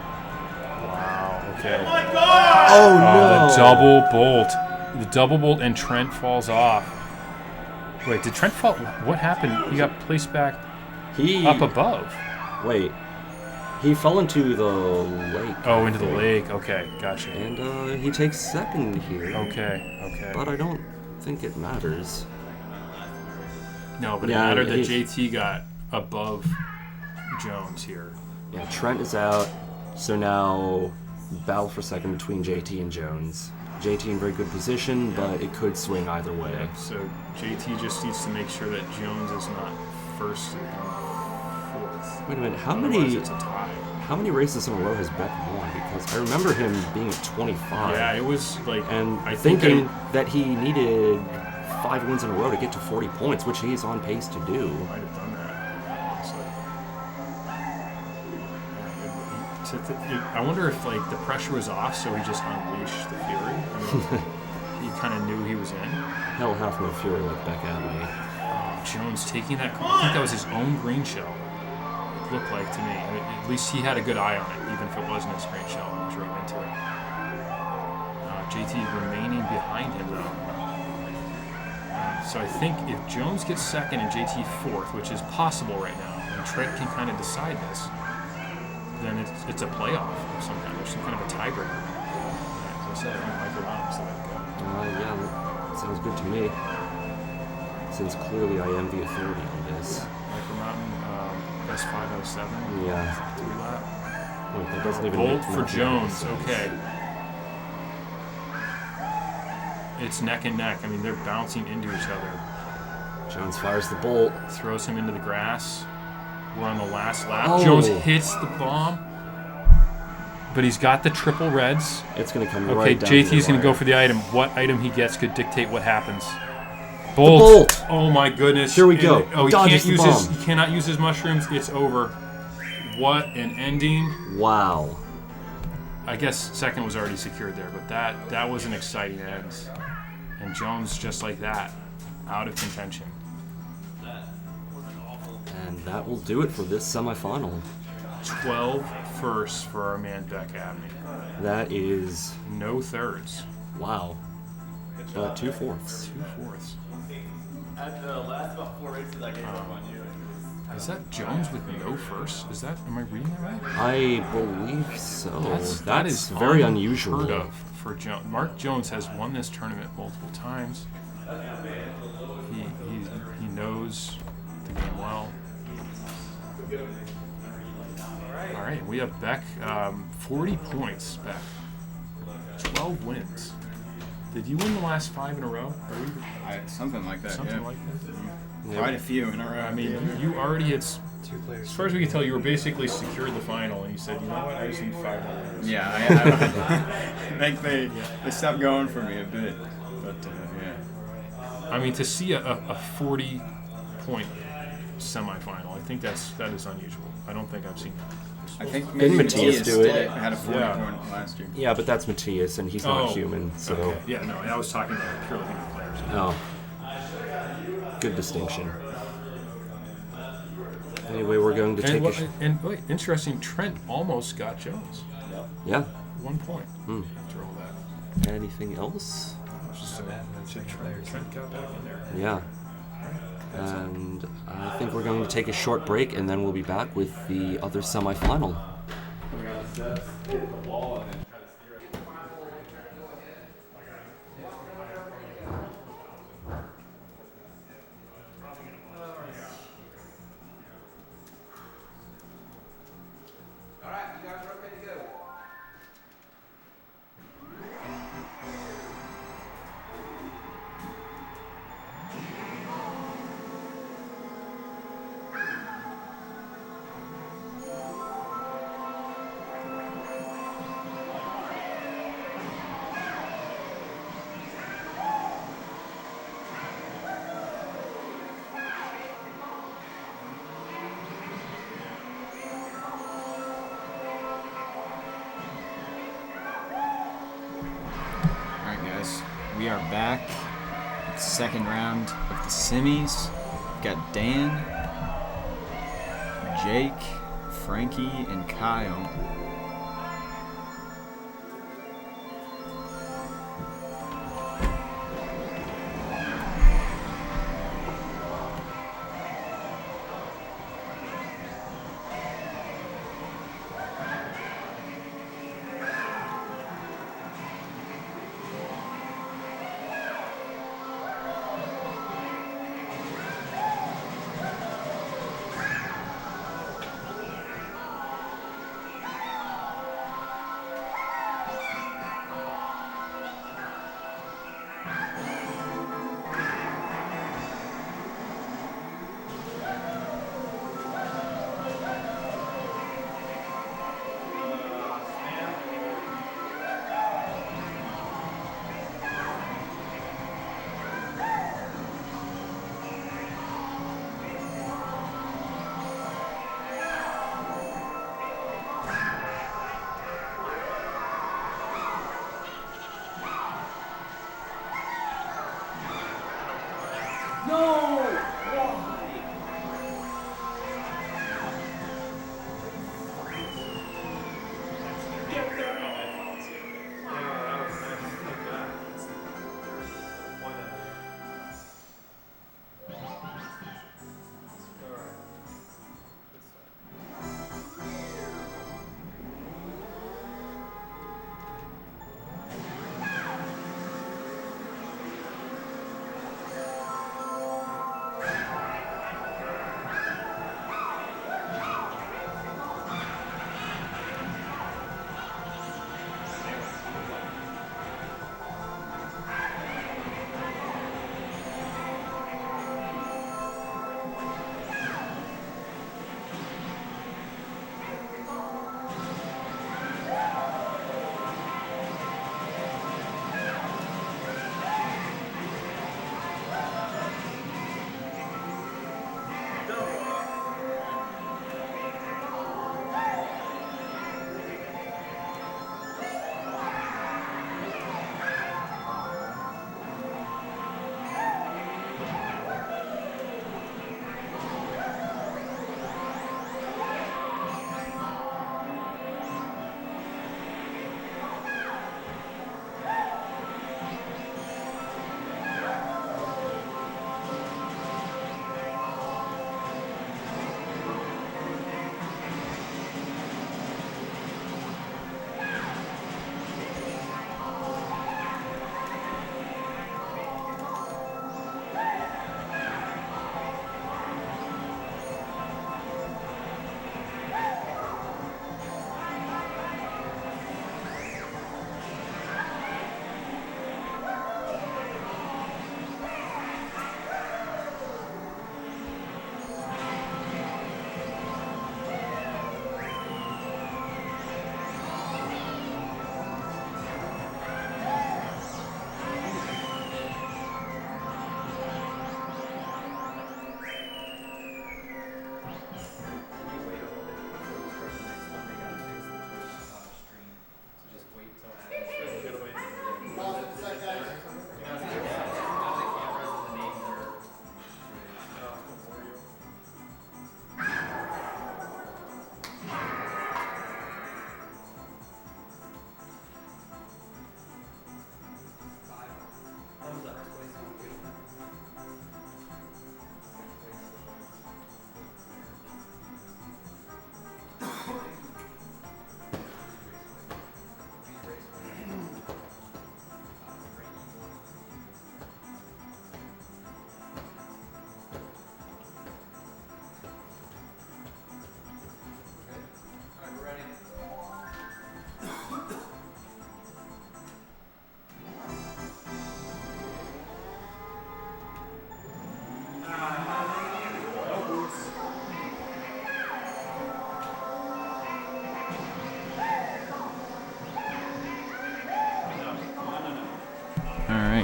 [SPEAKER 5] Wow. Okay.
[SPEAKER 6] Oh, no!
[SPEAKER 5] The double bolt. The double bolt, and Trent falls off. Wait, did Trent fall? What happened? He got placed back up above.
[SPEAKER 6] Wait. He fell into the lake.
[SPEAKER 5] Oh, into the lake. Okay, gotcha.
[SPEAKER 6] And he takes second here.
[SPEAKER 5] Okay.
[SPEAKER 6] But I don't think it matters.
[SPEAKER 5] No, but
[SPEAKER 6] Yeah,
[SPEAKER 5] it mattered that
[SPEAKER 6] he's-
[SPEAKER 5] JT got above Jones here.
[SPEAKER 6] Yeah, Trent is out. So now, battle for second between JT and Jones. JT in very good position, but it could swing either way.
[SPEAKER 5] Yeah, so JT just needs to make sure that Jones is not first and fourth.
[SPEAKER 6] Wait a minute,
[SPEAKER 5] Otherwise it's a tie.
[SPEAKER 6] how many races in a row has Beck won? Because I remember him being at 25.
[SPEAKER 5] Yeah, it was like
[SPEAKER 6] And
[SPEAKER 5] I think
[SPEAKER 6] thinking that he needed 5 wins in a row to get to 40 points, which he's on pace to do.
[SPEAKER 5] might have done that, honestly. I wonder if like the pressure was off, so he just unleashed the fury. I mean, he kind of knew he was in.
[SPEAKER 6] Hell, half no fury like Beck Abney.
[SPEAKER 5] Jones taking that. I think that was his own green shell. It looked like to me. I mean, at least he had a good eye on it, even if it wasn't his green shell when he drove into it. JT remaining behind him though. So I think if Jones gets second and JT fourth, which is possible right now, and Trent can kind of decide this, then it's a playoff of some kind. There's some kind of a tiebreaker. As I said, I don't like the rounds that I've got.
[SPEAKER 6] Yeah, that sounds good to me. Since clearly I am the authority on this.
[SPEAKER 5] Michael Mountain, best 5 out of 7.
[SPEAKER 6] Yeah.
[SPEAKER 5] 3 lap.
[SPEAKER 6] Wait, that doesn't even
[SPEAKER 5] Bolt
[SPEAKER 6] make
[SPEAKER 5] for
[SPEAKER 6] much
[SPEAKER 5] Jones.
[SPEAKER 6] sense.
[SPEAKER 5] Okay. It's neck and neck. I mean, they're bouncing into each other.
[SPEAKER 6] Jones fires the bolt.
[SPEAKER 5] Throws him into the grass. We're on the last lap.
[SPEAKER 6] Oh.
[SPEAKER 5] Jones hits the bomb. But he's got the triple reds.
[SPEAKER 6] It's going to come
[SPEAKER 5] Okay,
[SPEAKER 6] right down
[SPEAKER 5] JT's
[SPEAKER 6] to the
[SPEAKER 5] going to go
[SPEAKER 6] wire.
[SPEAKER 5] for the item. What item he gets could dictate what happens.
[SPEAKER 6] Bolt.
[SPEAKER 5] Oh my goodness.
[SPEAKER 6] Here we go.
[SPEAKER 5] Oh, he
[SPEAKER 6] Dodges
[SPEAKER 5] can't
[SPEAKER 6] the
[SPEAKER 5] use
[SPEAKER 6] bomb.
[SPEAKER 5] he cannot use his mushrooms. It's over. What an ending.
[SPEAKER 6] Wow.
[SPEAKER 5] I guess second was already secured there, but that was an exciting end. And Jones just like that, out of contention.
[SPEAKER 6] And that will do it for this semifinal.
[SPEAKER 5] 12 firsts for our man Beck Abney.
[SPEAKER 6] That is,
[SPEAKER 5] No thirds.
[SPEAKER 6] wow. 2 fourths.
[SPEAKER 5] 2 fourths.
[SPEAKER 4] At the last about 4 races, I gave up on you.
[SPEAKER 5] Is that Jones with no firsts? Am I reading that right?
[SPEAKER 6] I believe so.
[SPEAKER 5] That is
[SPEAKER 6] very
[SPEAKER 5] unheard
[SPEAKER 6] unusual.
[SPEAKER 5] of for Jones. Mark Jones has won this tournament multiple times. He knows the game well. All right, we have Beck, 40 points. Beck, 12 wins. Did you win the last 5 in a row?
[SPEAKER 1] Something like that.
[SPEAKER 5] Something
[SPEAKER 1] yeah.
[SPEAKER 5] like that.
[SPEAKER 1] Quite a few in a row.
[SPEAKER 5] I mean, you already had. As far as we can tell, you were basically secured the final, and you said, "You know what? I just need 5 more wins."
[SPEAKER 1] Yeah, I think they stopped going for me a bit, but yeah.
[SPEAKER 5] I mean, to see a 40-point semifinal, I think that is unusual. I don't think I've seen that.
[SPEAKER 1] I think
[SPEAKER 6] Didn't
[SPEAKER 1] maybe
[SPEAKER 6] Matthias do it?
[SPEAKER 1] Had a 40 point last year.
[SPEAKER 6] Yeah, but that's Matthias, and he's not human, so.
[SPEAKER 5] Okay. Yeah, no, I was talking about purely human players.
[SPEAKER 6] Oh. Good distinction. Anyway, we're going to take
[SPEAKER 5] and wait, interesting, Trent almost got Jones.
[SPEAKER 6] Yeah.
[SPEAKER 5] 1 point after all that.
[SPEAKER 6] Anything else?
[SPEAKER 5] Just Trent got back in there.
[SPEAKER 6] Yeah. And I think we're going to take a short break, and then we'll be back with the other semifinal.
[SPEAKER 3] All right, you guys are okay to go.
[SPEAKER 1] We are back. Second round of the semis. We've got Dan, Jake, Frankie, and Kyle.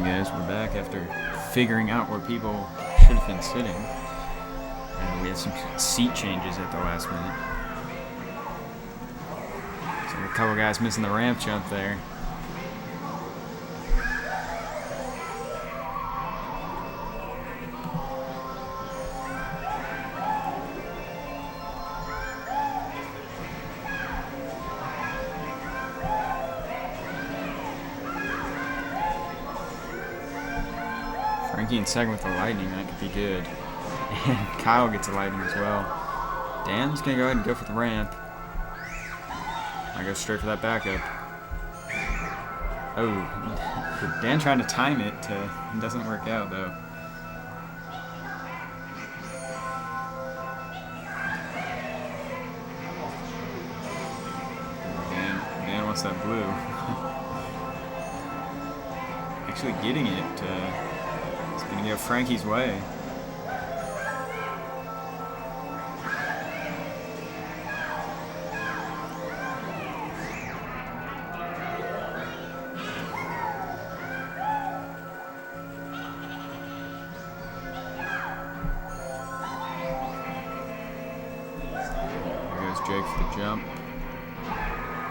[SPEAKER 1] Alright guys, we're back after figuring out where people should have been sitting. We had some seat changes at the last minute. So a couple guys missing the ramp jump there. Frankie in second with the lightning, that could be good. And Kyle gets a lightning as well. Dan's gonna go ahead and go for the ramp. I go straight for that backup. Oh, Dan trying to time it. It doesn't work out though. Dan wants that blue. Actually getting it. It's gonna go Frankie's way. Jake for the jump.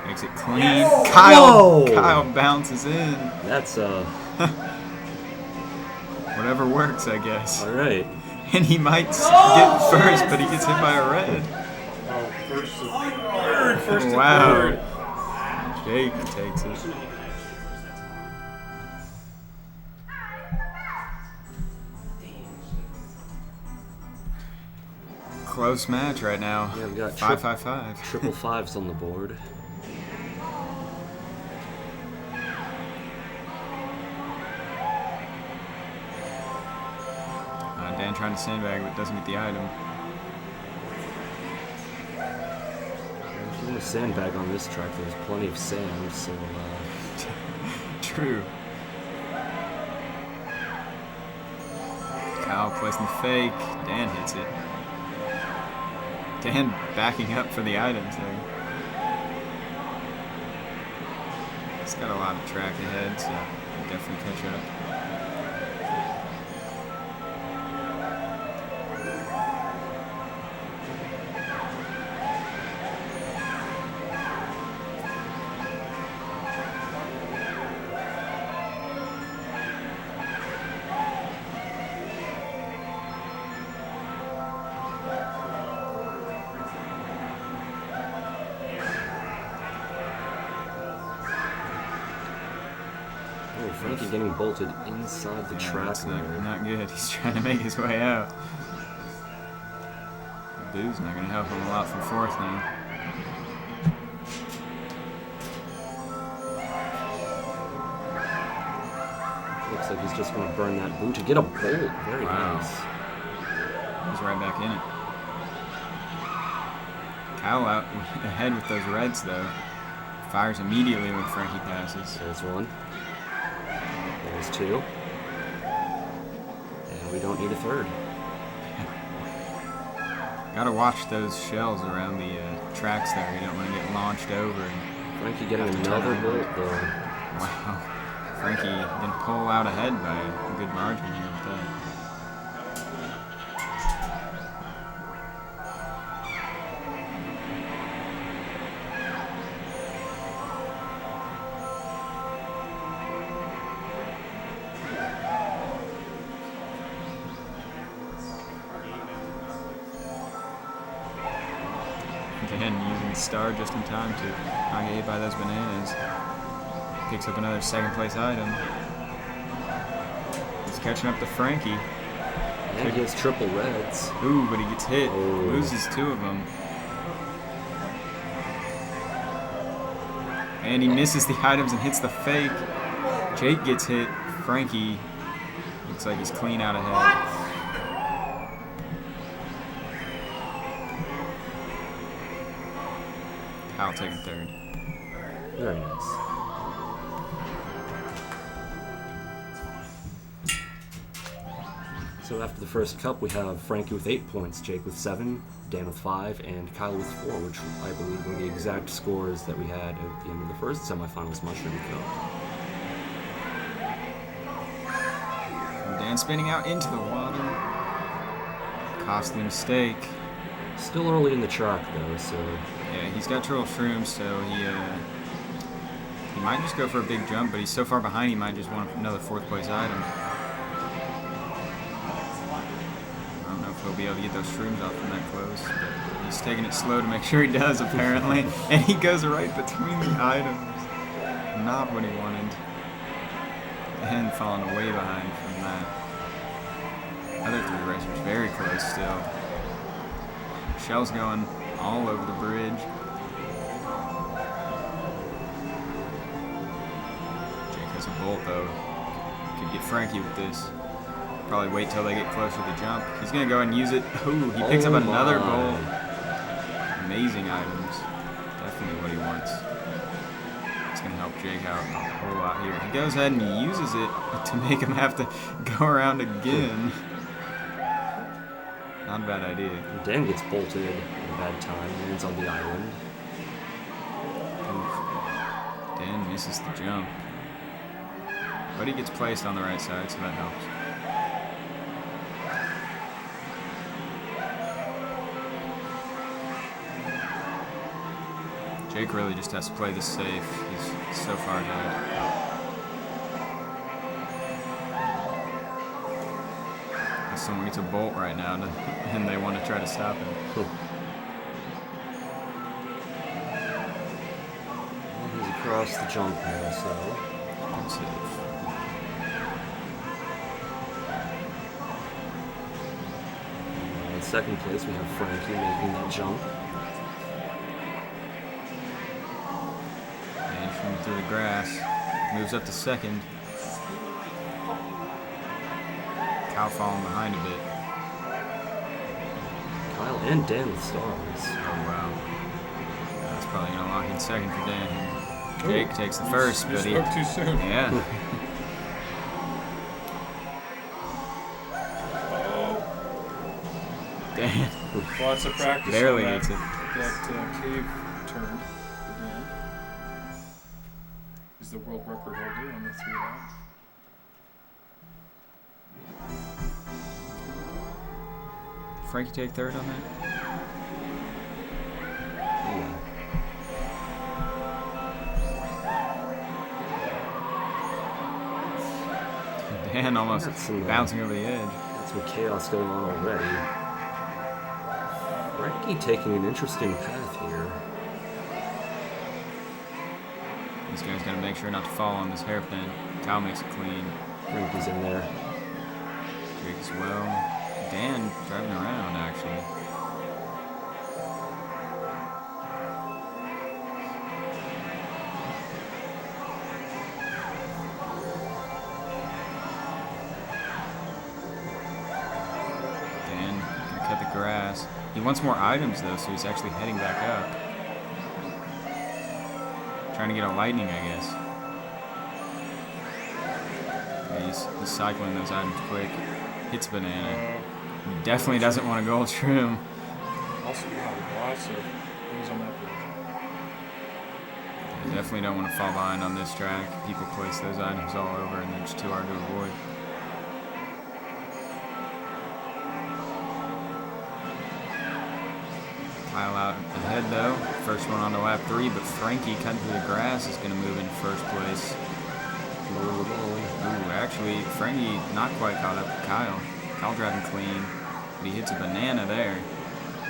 [SPEAKER 1] Makes it clean. Kyle bounces in.
[SPEAKER 6] That's
[SPEAKER 1] whatever works, I guess.
[SPEAKER 6] all right.
[SPEAKER 1] And he might get first, but he gets hit by a red. Wow. Jake takes it. Close match right now.
[SPEAKER 6] Yeah, we got
[SPEAKER 1] 5-5-5.
[SPEAKER 6] Triple fives on the board.
[SPEAKER 1] Dan trying to sandbag, but doesn't get the item.
[SPEAKER 6] If you want to sandbag on this track, there's plenty of sand, so
[SPEAKER 1] True. Kyle placing the fake. Dan hits it. Dan backing up for the items there. He's got a lot of track ahead, so he'll definitely catch up.
[SPEAKER 6] Frankie getting bolted inside the track.
[SPEAKER 1] That's not good. He's trying to make his way out. Boo's not going to help him a lot from fourth now.
[SPEAKER 6] Looks like he's just going to burn that boot to get a bolt. Very nice.
[SPEAKER 1] He's right back in it. Kyle out ahead with those reds though. Fires immediately when Frankie passes.
[SPEAKER 6] There's one. There's two. And we don't need a third.
[SPEAKER 1] Gotta watch those shells around the tracks there. You don't want to get launched over. And
[SPEAKER 6] Frankie getting another bolt though.
[SPEAKER 1] wow. Frankie didn't pull out ahead by a good margin here with that. Dan using the star just in time to not get hit by those bananas. Picks up another second place item. He's catching up to Frankie.
[SPEAKER 6] And he has triple reds.
[SPEAKER 1] Ooh, but he gets hit.
[SPEAKER 6] Oh.
[SPEAKER 1] Loses two of them. And he misses the items and hits the fake. Jake gets hit. Frankie looks like he's clean out ahead. Kyle taking third.
[SPEAKER 6] Very nice. So after the first cup, we have Frankie with 8 points, Jake with 7, Dan with 5, and Kyle with 4, which I believe were the exact scores that we had at the end of the first semifinals Mushroom Cup.
[SPEAKER 1] And spinning out into the water. Costly mistake.
[SPEAKER 6] Still early in the track though, so
[SPEAKER 1] Yeah, he's got turtle shrooms, so he might just go for a big jump, but he's so far behind he might just want another 4th place item. I don't know if he'll be able to get those shrooms off from that close, but he's taking it slow to make sure he does, apparently. And he goes right between the items. Not what he wanted. And falling way behind from that. Other 3 racers very close still. Shell's going all over the bridge. Jake has a bolt though. Could get Frankie with this. Probably wait till they get closer to the jump. He's gonna go and use it. Ooh, he picks up another bolt. Amazing items. Definitely what he wants. It's gonna help Jake out a whole lot here. He goes ahead and he uses it to make him have to go around again. Not a bad idea.
[SPEAKER 6] Dan gets bolted at a bad time, lands on the island.
[SPEAKER 1] Oof. Dan misses the jump. But he gets placed on the right side, so that helps. Jake really just has to play this safe. He's so far ahead. Someone gets a bolt right now, and they want to try to stop him.
[SPEAKER 6] He's across the jump now, so
[SPEAKER 1] Good save.
[SPEAKER 6] in 2nd place we have Frankie making that jump.
[SPEAKER 1] And from through the grass, moves up to 2nd. Kyle falling behind a bit.
[SPEAKER 6] Kyle and Dan with stars.
[SPEAKER 1] Oh wow. That's probably gonna lock in 2nd for Dan. Jake takes the 1st, but he
[SPEAKER 5] spoke too soon.
[SPEAKER 1] yeah. Dan
[SPEAKER 5] Lots of practice.
[SPEAKER 1] barely
[SPEAKER 5] on
[SPEAKER 1] gets it.
[SPEAKER 5] That cave turn for Dan. He's the world record holder on the 3 laps.
[SPEAKER 1] Frankie take 3rd on that?
[SPEAKER 6] Yeah.
[SPEAKER 1] Dan almost
[SPEAKER 6] That's some,
[SPEAKER 1] bouncing over the edge.
[SPEAKER 6] That's some chaos going on already. Frankie taking an interesting path here.
[SPEAKER 1] This guy's gotta make sure not to fall on this hairpin. Kyle makes it clean.
[SPEAKER 6] Frankie's in there.
[SPEAKER 1] Jake as well. Dan driving around actually. Dan gonna cut the grass. He wants more items though, so he's actually heading back up. Trying to get a lightning, I guess. Yeah, he's cycling those items quick. Hits a banana. He definitely doesn't want a gold shroom.
[SPEAKER 5] Also, lots of things on that bridge.
[SPEAKER 1] You definitely don't want to fall behind on this track. People place those items all over and they're just too hard to avoid. Kyle out ahead though. First one on to lap 3, but Frankie cutting through the grass is going to move in 1st place. Ooh, actually, Frankie not quite caught up to Kyle. Kyle driving clean, but he hits a banana there.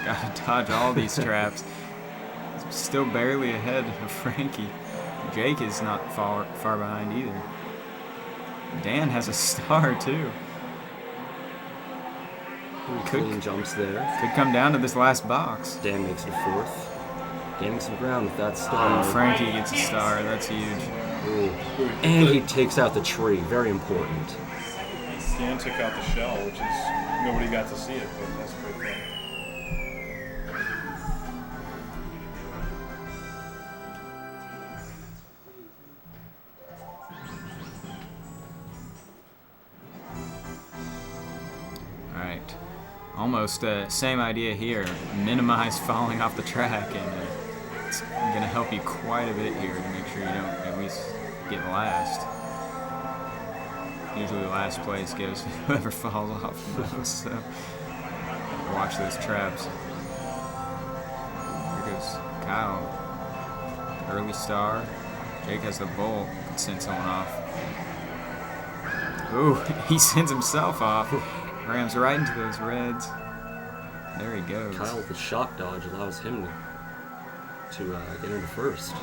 [SPEAKER 1] Gotta dodge all these traps. Still barely ahead of Frankie. Jake is not far behind either. Dan has a star too.
[SPEAKER 6] Clean jumps there.
[SPEAKER 1] Could come down to this last box.
[SPEAKER 6] Dan makes it 4th. Gaining some ground with that star.
[SPEAKER 1] Oh, Frankie gets a star. That's huge.
[SPEAKER 6] Ooh. And he takes out the tree. Very important.
[SPEAKER 5] Dan took out the shell, which is nobody got to see it, but that's pretty fun.
[SPEAKER 1] All right. Almost same idea here. Minimize falling off the track, and it's going to help you quite a bit here to make sure you don't at least get last. Usually last place goes to whoever falls off the most, so watch those traps. Here goes Kyle. Early star. Jake has the bolt. Could send someone off. Ooh, he sends himself off. Rams right into those reds. There he goes.
[SPEAKER 6] Kyle with the shock dodge allows him to get into first.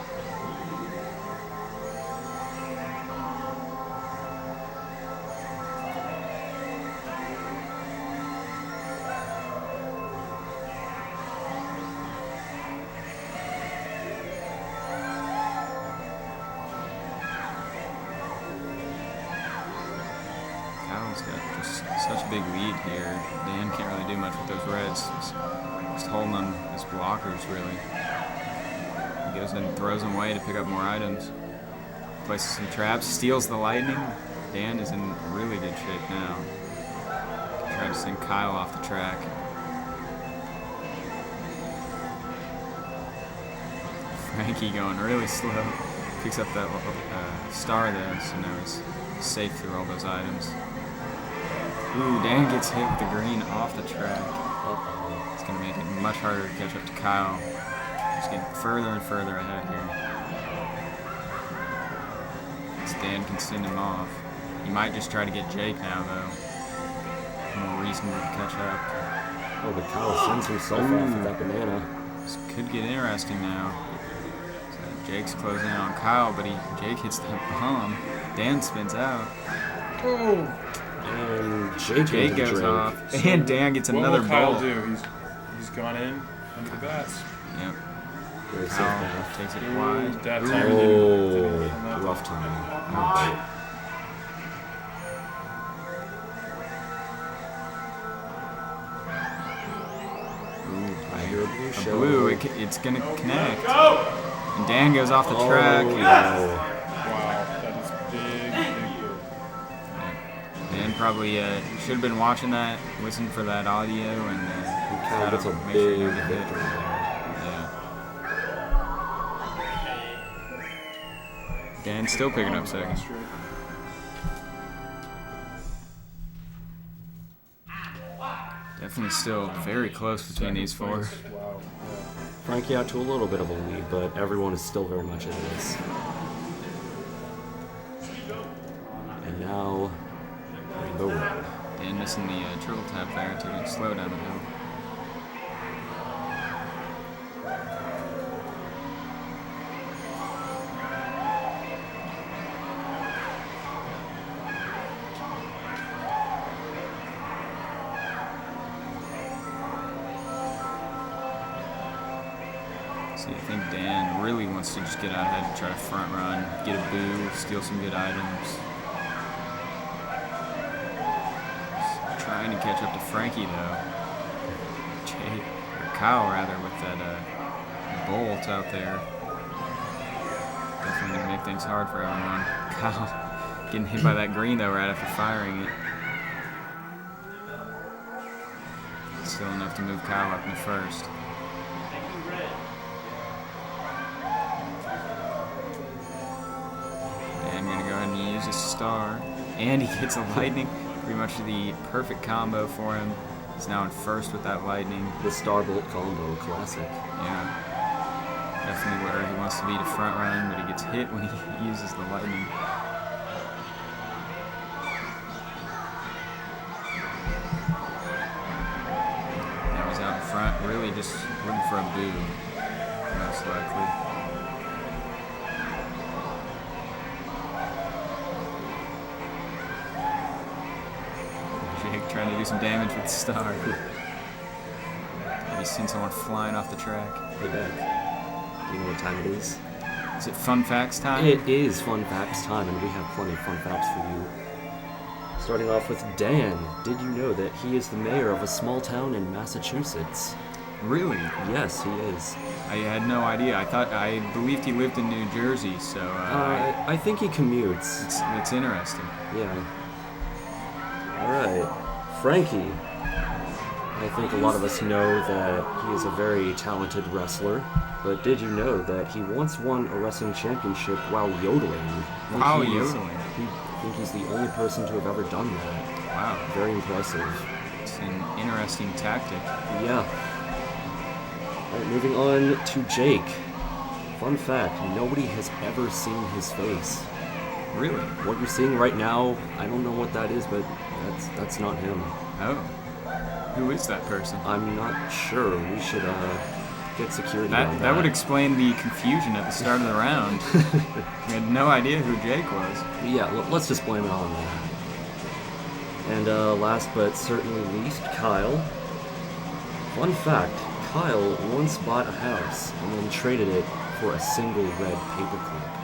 [SPEAKER 1] Kyle's got just such a big lead here. Dan can't really do much with those reds. Just holding on his blockers, really. He goes and throws them away to pick up more items. Places some traps, steals the lightning. Dan is in really good shape now. Trying to send Kyle off the track. Frankie going really slow. Picks up that star there, so now he's safe through all those items. Ooh, Dan gets hit with the green off the track. It's going to make it much harder to catch up to Kyle. He's getting further and further ahead here. As Dan can send him off. He might just try to get Jake now, though. More reason to catch up.
[SPEAKER 6] Oh, but Kyle sends himself off with that banana.
[SPEAKER 1] This could get interesting now. So Jake's closing in on Kyle, but Jake hits that bomb. Dan spins out.
[SPEAKER 5] Oh!
[SPEAKER 6] And Jake
[SPEAKER 1] goes off, and Dan gets another
[SPEAKER 5] What will Kyle
[SPEAKER 1] bolt.
[SPEAKER 5] do? He's gone in under the bats.
[SPEAKER 1] Yep.
[SPEAKER 6] Very safe
[SPEAKER 1] Kyle
[SPEAKER 6] now.
[SPEAKER 1] takes it wide.
[SPEAKER 5] That
[SPEAKER 1] Ooh.
[SPEAKER 5] time
[SPEAKER 6] Oh, rough time. I hear a blue
[SPEAKER 1] A
[SPEAKER 6] shell.
[SPEAKER 1] blue, it's gonna connect. And Dan goes off the track.
[SPEAKER 6] Oh, no.
[SPEAKER 5] Wow, that is big, big blue.
[SPEAKER 1] Dan probably should have been watching that, listened for that audio, and
[SPEAKER 6] Kyle gets a
[SPEAKER 1] make sure he
[SPEAKER 6] big
[SPEAKER 1] don't get hit.
[SPEAKER 6] victory there.
[SPEAKER 1] Yeah. Dan still picking up second. Definitely still very close between these four.
[SPEAKER 5] Wow.
[SPEAKER 6] Frankie out to a little bit of a lead, but everyone is still very much in this. And now, Rainbow Road.
[SPEAKER 1] Dan missing the triple tap there, taking it slow down the hill. See, I think Dan really wants to just get out ahead and try to front run, get a boo, steal some good items. Just trying to catch up to Frankie though. Jake, or Kyle rather, with that bolt out there. Definitely gonna make things hard for everyone. Kyle getting hit by that green though right after firing it. Still enough to move Kyle up in the first. And I'm gonna go ahead and use a star. And he gets a lightning. Pretty much the perfect combo for him. He's now in first with that lightning.
[SPEAKER 6] The Starbolt combo, classic.
[SPEAKER 1] Yeah. Definitely where he wants to be to front run, but he gets hit when he uses the lightning. Now he's out in front, really just looking for a boo, most likely. Jake trying to do some damage with the star. Have you seen someone flying off the track?
[SPEAKER 6] Hey, Beck. Do you know what time it is?
[SPEAKER 1] Is it fun facts time?
[SPEAKER 6] It is fun facts time, and we have plenty of fun facts for you. Starting off with Dan. Did you know that he is the mayor of a small town in Massachusetts?
[SPEAKER 1] Really?
[SPEAKER 6] Yes, he is.
[SPEAKER 1] I had no idea. I believed he lived in New Jersey, so
[SPEAKER 6] I think he commutes.
[SPEAKER 1] it's interesting.
[SPEAKER 6] Yeah. Alright. Frankie. I think a lot of us know that he is a very talented wrestler, but did you know that he once won a wrestling championship while yodeling?
[SPEAKER 1] While yodeling?
[SPEAKER 6] think he's the only person to have ever done that.
[SPEAKER 1] Wow.
[SPEAKER 6] Very impressive.
[SPEAKER 1] It's an interesting tactic.
[SPEAKER 6] Yeah. Alright, moving on to Jake. Fun fact, nobody has ever seen his face.
[SPEAKER 1] Really?
[SPEAKER 6] What you're seeing right now, I don't know what that is, but that's not him.
[SPEAKER 1] Oh. Who is that person?
[SPEAKER 6] I'm not sure. We should get security on that.
[SPEAKER 1] That would explain the confusion at the start of the round. We had no idea who Jake was.
[SPEAKER 6] Yeah, let's just blame it on that. And last but certainly least, Kyle. Fun fact, Kyle once bought a house and then traded it for a single red paperclip.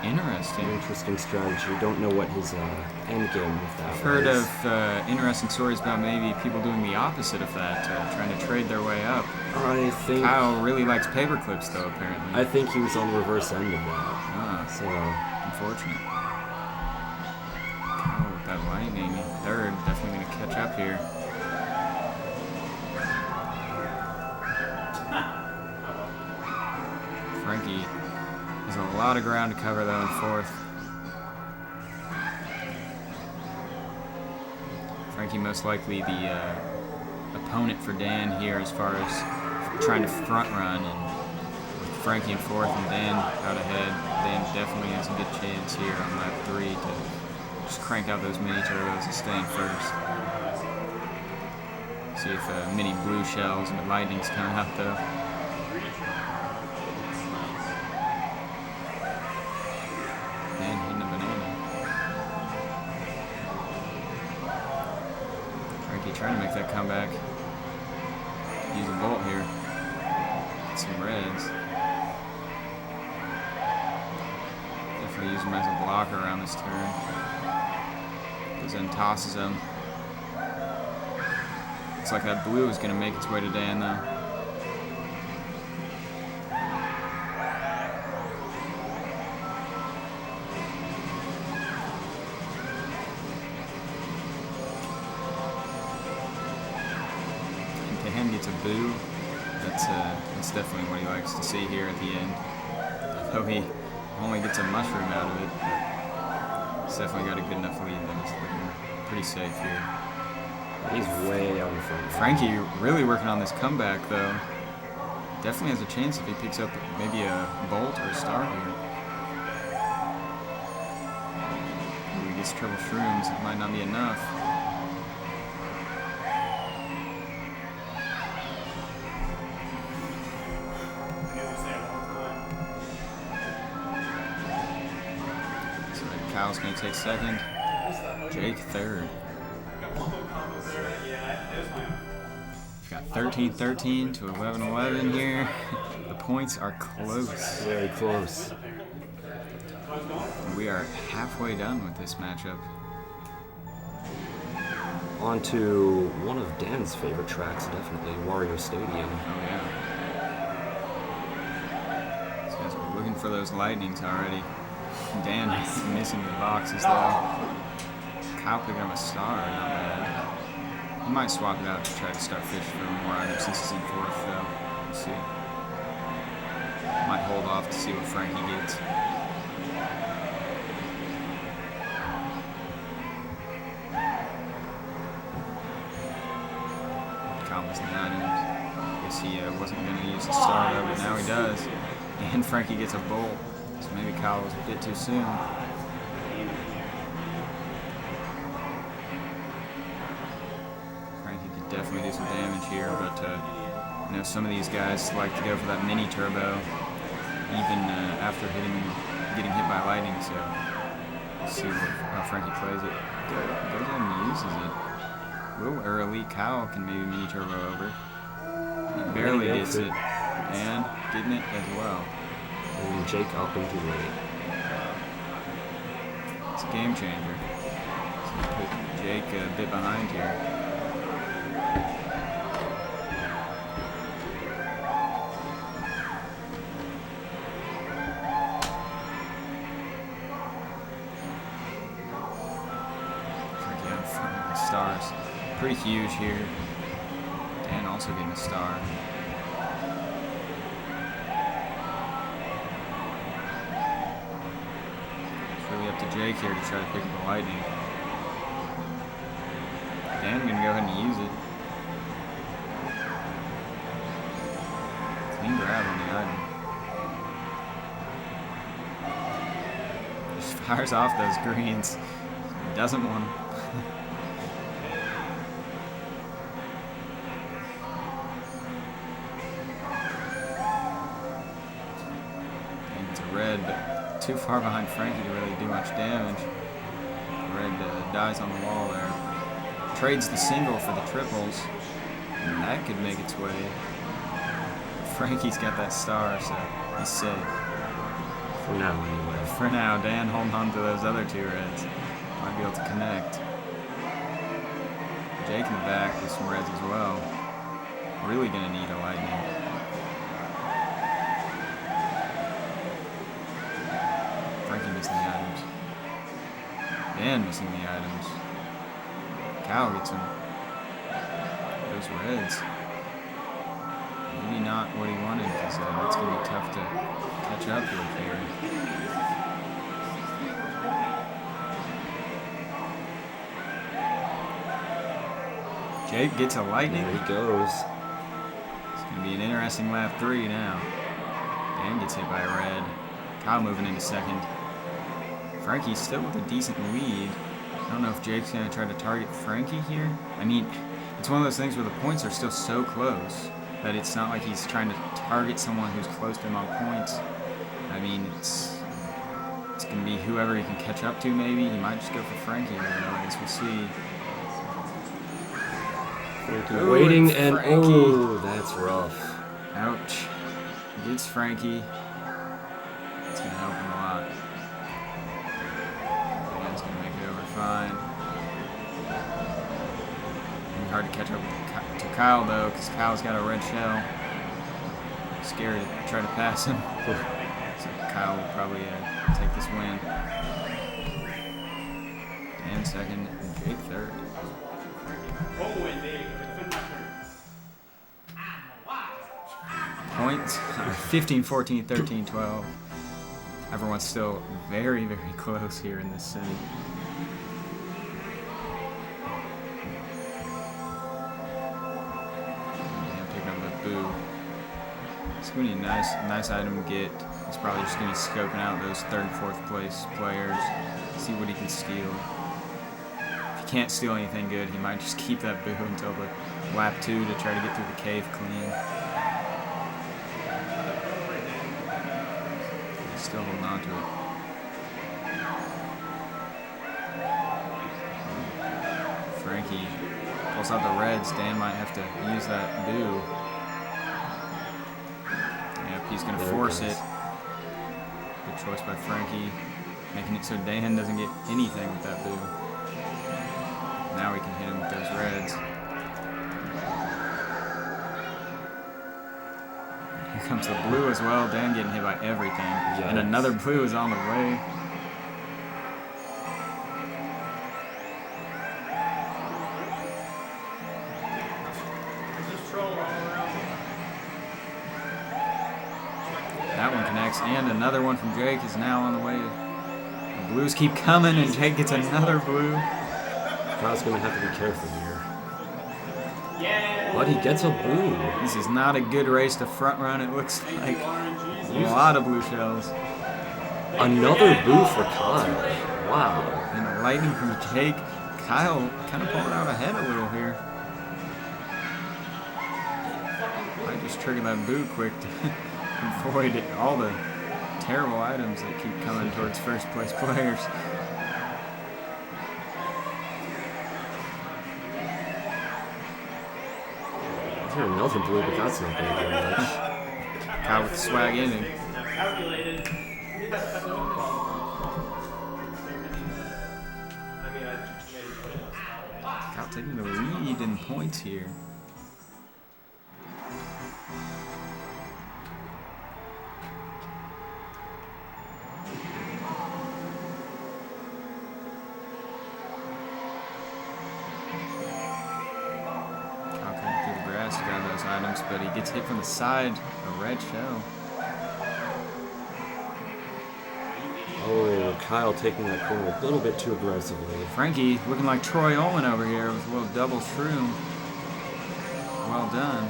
[SPEAKER 1] Interesting.
[SPEAKER 6] Interesting strategy. Don't know what his end game with that
[SPEAKER 1] I've heard
[SPEAKER 6] was.
[SPEAKER 1] of interesting stories about maybe people doing the opposite of that, trying to trade their way up.
[SPEAKER 6] I think
[SPEAKER 1] Kyle really likes paperclips, though, apparently.
[SPEAKER 6] I think he was on the reverse end of that.
[SPEAKER 1] Ah,
[SPEAKER 6] So
[SPEAKER 1] unfortunate. Kyle with that lightning. Third, definitely going to catch up here. Frankie has a lot of ground to cover, though, in fourth. Frankie most likely the opponent for Dan here as far as trying to front run, and with Frankie in fourth and Dan out ahead, Dan definitely has a good chance here on lap 3 to just crank out those mini turbos and stay in first. See if mini blue shells and the lightnings come out though. Dan hitting a banana. Frankie trying to make that comeback. Use a bolt here. Get some reds. Definitely use them as a blocker around this turn. Goes in, tosses them. Looks like that blue is going to make its way to Dan though. Dan gets a boo. That's definitely what he likes to see here at the end. Though he only gets a mushroom out of it, but he's definitely got a good enough lead that it's looking pretty safe here.
[SPEAKER 6] he's way out in front.
[SPEAKER 1] Frankie really working on this comeback though. Definitely has a chance if he picks up maybe a bolt or a star here. If he gets triple shrooms, it might not be enough. So Kyle's going to take second. Jake third. We've got 13-13 to 11-11 here. The points are close.
[SPEAKER 6] Very close.
[SPEAKER 1] We are halfway done with this matchup.
[SPEAKER 6] On to one of Dan's favorite tracks, definitely, Wario Stadium.
[SPEAKER 1] Oh yeah. These guys are looking for those lightnings already. Dan is missing the boxes though. Kyle picking up a star, not bad. He might swap it out to try to start fishing for more items since he's in fourth though. We'll see. Might hold off to see what Frankie gets. Kyle missing the items. Guess he wasn't going to use the star though, but now he does. And Frankie gets a bolt. So maybe Kyle was a bit too soon. Frankie could definitely do some damage here, but you know, some of these guys like to go for that mini turbo, even after getting hit by lightning. So let's see how Frankie plays it. Goes ahead and uses it. A little early. Kyle can maybe mini turbo over. He barely gets it, and getting it as well.
[SPEAKER 6] And Jake up and too late.
[SPEAKER 1] It's a game changer. So put Jake a bit behind here. Frankie out in front of the stars. Pretty huge here. Dan also getting a star. Up up to Jake here to try to pick up the lightning. Dan gonna go ahead and use it. Clean grab on the item. Just fires off those greens. Doesn't want them. It's a red, but too far behind Frankie to really do much damage. Red dies on the wall there. Trades the single for the triples. And that could make its way. Frankie's got that star, so he's safe.
[SPEAKER 6] For now, anyway.
[SPEAKER 1] For now, Dan holding on to those other two reds. Might be able to connect. Jake in the back with some reds as well. Really gonna need a lightning. Frankie missing the items. Dan missing the items. Kyle gets him. Those reds. Maybe not what he wanted, because it's going to be tough to catch up with here. Jake gets a lightning.
[SPEAKER 6] There he goes.
[SPEAKER 1] It's going to be an interesting lap 3 now. Dan gets hit by a red. Kyle moving into second. Frankie's still with a decent lead. I don't know if Jake's going to try to target Frankie here. I mean, it's one of those things where the points are still so close that it's not like he's trying to target someone who's close to him on points. I mean, it's going to be whoever he can catch up to maybe. He might just go for Frankie, but I guess we'll see.
[SPEAKER 6] Frankie
[SPEAKER 1] Ooh,
[SPEAKER 6] waiting, and
[SPEAKER 1] Frankie.
[SPEAKER 6] oh, that's rough.
[SPEAKER 1] Ouch. Gets Frankie. It's going to help him a lot. Dan's going to make it over fine. Hard to catch up to Kyle though, because Kyle's got a red shell. Scared to try to pass him. So Kyle will probably take this win. Dan second, and Jake third. Points 15, 14, 13, 12. Everyone's still very, very close here in this sim. It's going to be a nice item to get. He's probably just going to be scoping out those 3rd and 4th place players, see what he can steal. If he can't steal anything good, he might just keep that boo until the lap 2 to try to get through the cave clean. He's still holding on to it. Frankie pulls out the reds. Dan might have to use that boo. He's going to force it. Good choice by Frankie. Making it so Dan doesn't get anything with that boo. Now we can hit him with those reds. Here comes the blue as well. Dan getting hit by everything.
[SPEAKER 6] Yes.
[SPEAKER 1] And another blue is on the way. That one connects, and another one from Jake is now on the way. The blues keep coming, and Jake gets another blue.
[SPEAKER 6] Kyle's going to have to be careful here. But he gets a blue.
[SPEAKER 1] This is not a good race to front run. It looks like a lot of blue shells.
[SPEAKER 6] Another boo for Kyle. Wow.
[SPEAKER 1] And a lightning from Jake. Kyle kind of pulling out ahead a little here. Might just trigger that boo quick to avoid all the terrible items that keep coming towards first place players.
[SPEAKER 6] I've heard another blue, but that's not going to do much.
[SPEAKER 1] Kyle with the swag ending. Kyle taking the lead in points here. To grab those items, but he gets hit from the side, a red shell.
[SPEAKER 6] Oh, Kyle taking that corner a little bit too aggressively.
[SPEAKER 1] Frankie looking like Troy Olin over here with a little double shroom. Well done.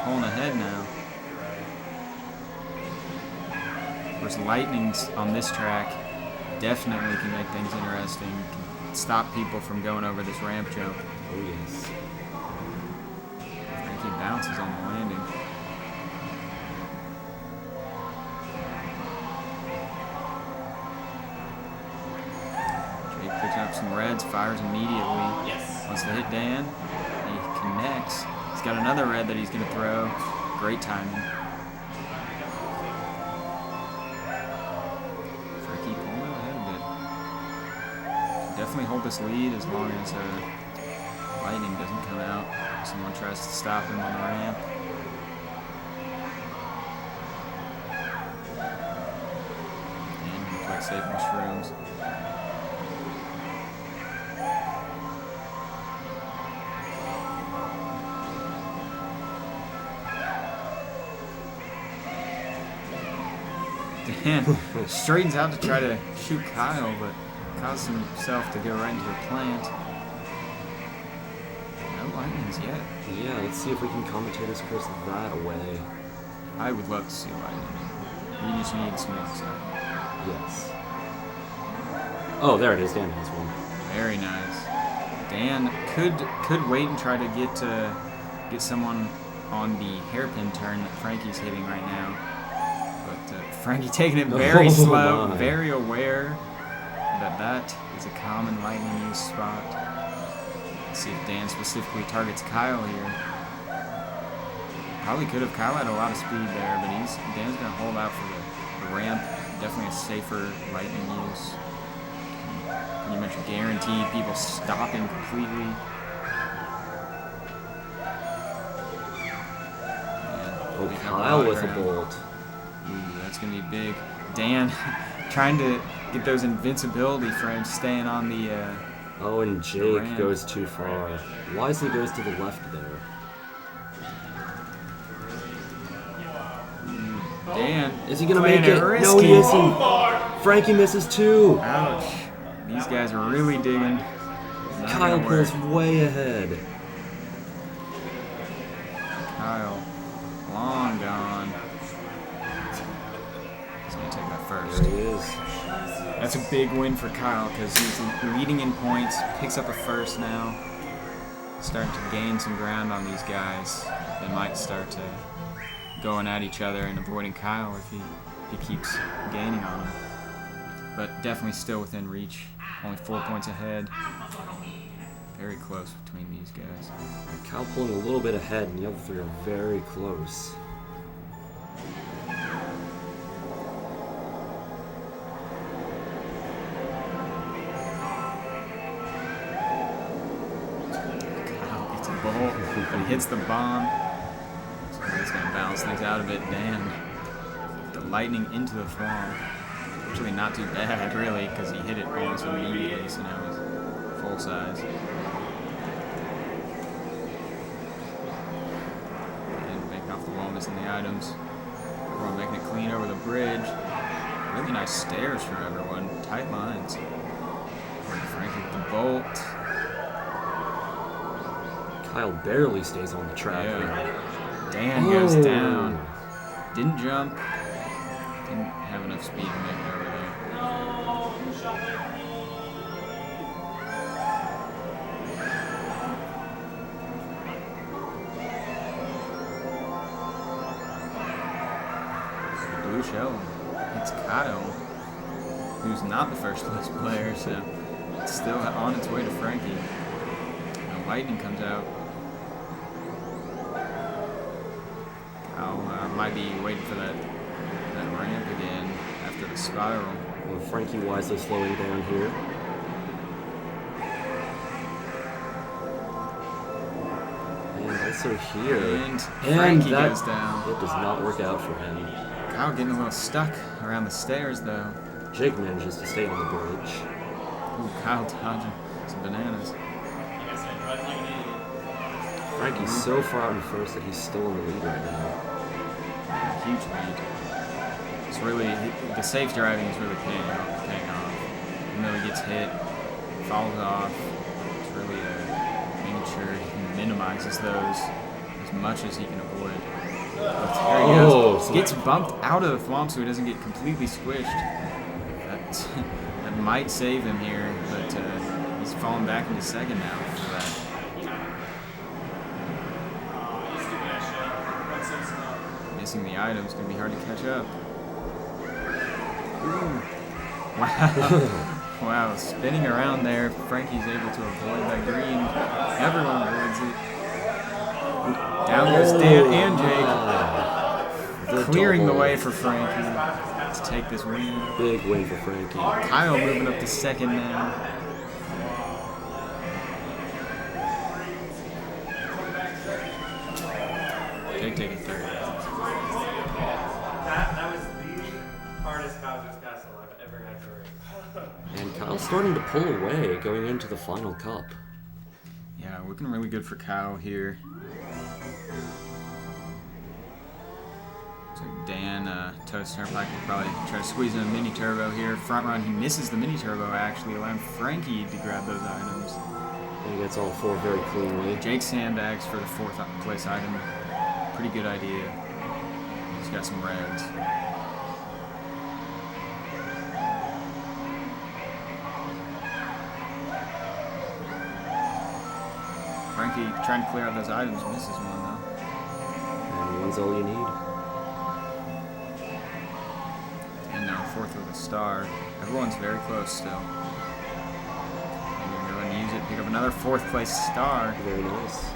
[SPEAKER 1] Pulling ahead now. Of course, lightnings on this track definitely can make things interesting. Can stop people from going over this ramp jump.
[SPEAKER 6] Oh yes.
[SPEAKER 1] Frankie bounces on the landing. Jake picks up some reds, fires immediately.
[SPEAKER 2] Yes.
[SPEAKER 1] Wants to hit Dan. He connects. He's got another red that he's going to throw. Great timing. Frankie pulling out ahead a bit. Definitely hold this lead as long as lightning doesn't come out. Someone tries to stop him on the ramp. And he plays safe mushrooms. Dan straightens out to try to shoot Kyle, but caused himself to go right into a plant. No lightnings yet.
[SPEAKER 6] Yeah, let's see if we can commentate this course that away.
[SPEAKER 1] I would love to see lightning. You just need smooth side.
[SPEAKER 6] Yes. Oh, there it is. Dan has one.
[SPEAKER 1] Very nice. Dan could wait and try to get someone on the hairpin turn that Frankie's hitting right now. But Frankie taking it very
[SPEAKER 6] Oh,
[SPEAKER 1] slow,
[SPEAKER 6] my.
[SPEAKER 1] very aware that is a common lightning use spot. Let's see if Dan specifically targets Kyle here. Probably could have. Kyle had a lot of speed there, but Dan's going to hold out for the ramp. Definitely a safer lightning use. Pretty much guaranteed people stopping completely.
[SPEAKER 6] Oh,
[SPEAKER 1] They have
[SPEAKER 6] Kyle
[SPEAKER 1] lot of
[SPEAKER 6] with a
[SPEAKER 1] ground.
[SPEAKER 6] bolt.
[SPEAKER 1] Ooh, that's going to be big. Dan trying to get those invincibility frames staying on the...
[SPEAKER 6] Oh, and Jake
[SPEAKER 1] ramp.
[SPEAKER 6] goes too far. Wisely goes to the left there.
[SPEAKER 1] Dan
[SPEAKER 6] Is he gonna
[SPEAKER 1] playing
[SPEAKER 6] make it?
[SPEAKER 1] risky.
[SPEAKER 6] No, he isn't. Frankie misses too.
[SPEAKER 1] Ouch. These guys are really digging. Not
[SPEAKER 6] Kyle
[SPEAKER 1] gonna work.
[SPEAKER 6] pulls way ahead.
[SPEAKER 1] Kyle, long gone. He's going to take that first.
[SPEAKER 6] There he is.
[SPEAKER 1] That's a big win for Kyle because he's leading in points, picks up a first now. Starting to gain some ground on these guys. They might start to going at each other and avoiding Kyle if he keeps gaining on him. But definitely still within reach. Only 4 points ahead. Very close between these guys.
[SPEAKER 6] Kyle pulling a little bit ahead, and the other three are very close.
[SPEAKER 1] Kyle gets a bolt, but he hits the bomb. So he's going to balance things out a bit. Dan, the lightning into the thwomp. Actually not too bad, really, because he hit it almost immediately, so now he's full size. And Beck off the wall, missing the items. Everyone making it clean over the bridge. Really nice stairs for everyone. Tight lines. Frankie with the bolt.
[SPEAKER 6] Kyle barely stays on the track.
[SPEAKER 1] Yeah. Dan goes
[SPEAKER 6] Oh.
[SPEAKER 1] down. Didn't jump. Didn't have enough speed to make it over there. Blue shell. It's Kyle, who's not the first place player, so it's still on its way to Frankie. And lightning comes out. Kyle might be waiting for that ramp again after the spiral.
[SPEAKER 6] Well, Frankie wisely slowing down here. And also here.
[SPEAKER 1] And Frankie
[SPEAKER 6] that,
[SPEAKER 1] goes down.
[SPEAKER 6] It does not work out for him.
[SPEAKER 1] Kyle getting a little stuck around the stairs, though.
[SPEAKER 6] Jake manages to stay on the bridge.
[SPEAKER 1] Ooh, Kyle dodging some bananas.
[SPEAKER 6] Frankie's so far out in first that he's still in the lead right now.
[SPEAKER 1] Huge lead. He's really, the safe driving is really paying off. Even though he gets hit, falls off, it's really making sure he minimizes those as much as he can avoid. But there he goes. Gets bumped out of the thwomp so he doesn't get completely squished. That might save him here, but he's falling back into second now for that. Missing the items, gonna be hard to catch up. Ooh. Wow. Wow, spinning around there, Frankie's able to avoid that green. Everyone avoids it. Down goes Dan and Jake. Clearing the way for Frankie to take this win.
[SPEAKER 6] Big win for Frankie.
[SPEAKER 1] Kyle moving up to second now. Jake taking third.
[SPEAKER 4] That was the hardest Bowser's Castle I've ever had to race.
[SPEAKER 6] And Kyle's starting to pull away going into the final cup.
[SPEAKER 1] Yeah, looking really good for Kyle here. So Dan, Toast Turnpike will probably try to squeeze in a mini turbo here. Front run, he misses the mini turbo actually, allowing Frankie to grab those items.
[SPEAKER 6] And he gets all four very cleanly.
[SPEAKER 1] Jake sandbags for the fourth place item. Pretty good idea. He's got some reds. Frankie trying to clear out those items, misses one though.
[SPEAKER 6] And one's all you need.
[SPEAKER 1] And now fourth with a star. Everyone's very close still. And you're going to use it, pick up another fourth place star.
[SPEAKER 6] Very nice.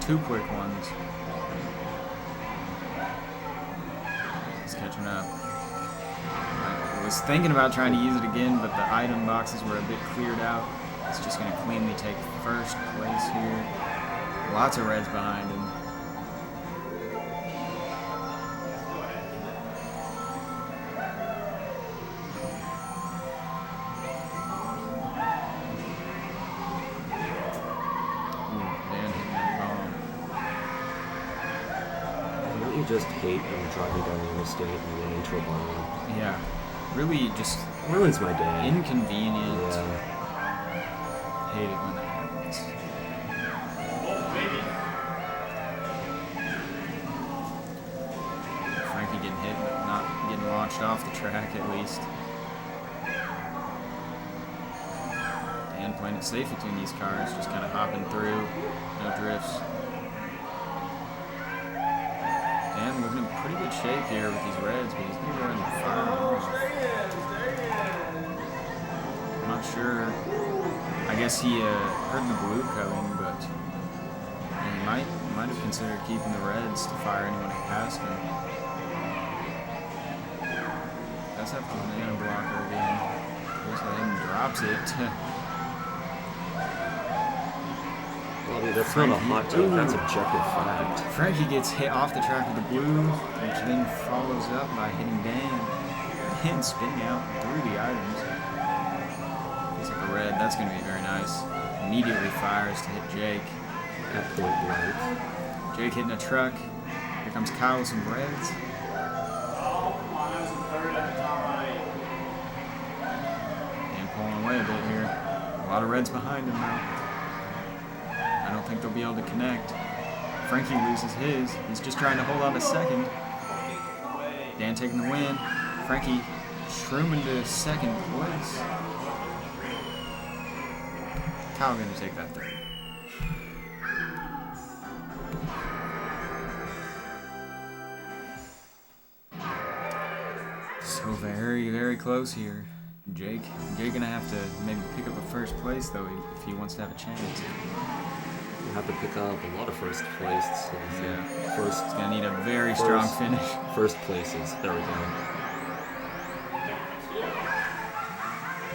[SPEAKER 1] Two quick ones. He's catching up. I was thinking about trying to use it again, but the item boxes were a bit cleared out. It's just going to cleanly take first place here. Lots of reds behind him.
[SPEAKER 6] Just hate when you're driving down the interstate and you run into a bomb.
[SPEAKER 1] Yeah, really just
[SPEAKER 6] Ruins my day.
[SPEAKER 1] inconvenient.
[SPEAKER 6] Yeah.
[SPEAKER 1] Hate it when that happens. Frankie getting hit, but not getting launched off the track at least. Dan playing it safe between these cars, just kind of hopping through, no drifts. Dan moving in pretty good shape here with these reds, but he's going to go ahead and fire them off. I'm not sure. I guess he heard the blue coming, but he might have considered keeping the reds to fire anyone who passed him. Does have the banana blocker again. Goes ahead and drops it.
[SPEAKER 6] Bobby, that's not a hot take, that's objective fact.
[SPEAKER 1] Frankie gets hit off the track with the blue, which then follows up by hitting Dan and spinning out through the items. Looks like a red. That's going to be very nice. Immediately fires to hit Jake.
[SPEAKER 6] At point blank.
[SPEAKER 1] Jake hitting a truck. Here comes Kyle with some reds. And pulling away a bit here. A lot of reds behind him now. I don't think they'll be able to connect. Frankie loses his. He's just trying to hold on a second. Dan taking the win. Frankie shrooming to second place. Kyle going to take that third. So very, very close here. Jake gonna have to maybe pick up a first place though if he wants to have a chance.
[SPEAKER 6] You have to pick up a lot of first places.
[SPEAKER 1] Yeah.
[SPEAKER 6] First,
[SPEAKER 1] He's gonna need a very strong finish.
[SPEAKER 6] First places. There we go.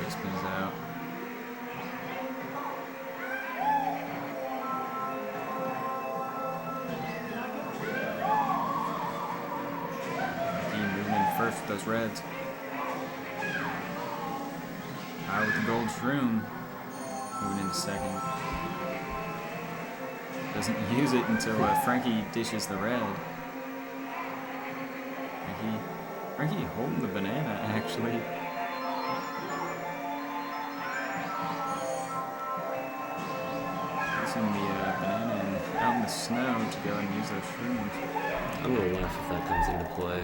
[SPEAKER 1] He spins out. He moving in first with those reds. With the gold shroom, moving into second. Doesn't use it until Frankie dishes the red. Frankie Frankie holding the banana, actually. Using the banana out in the snow to go and use those shrooms.
[SPEAKER 6] I'm gonna laugh if that comes into play.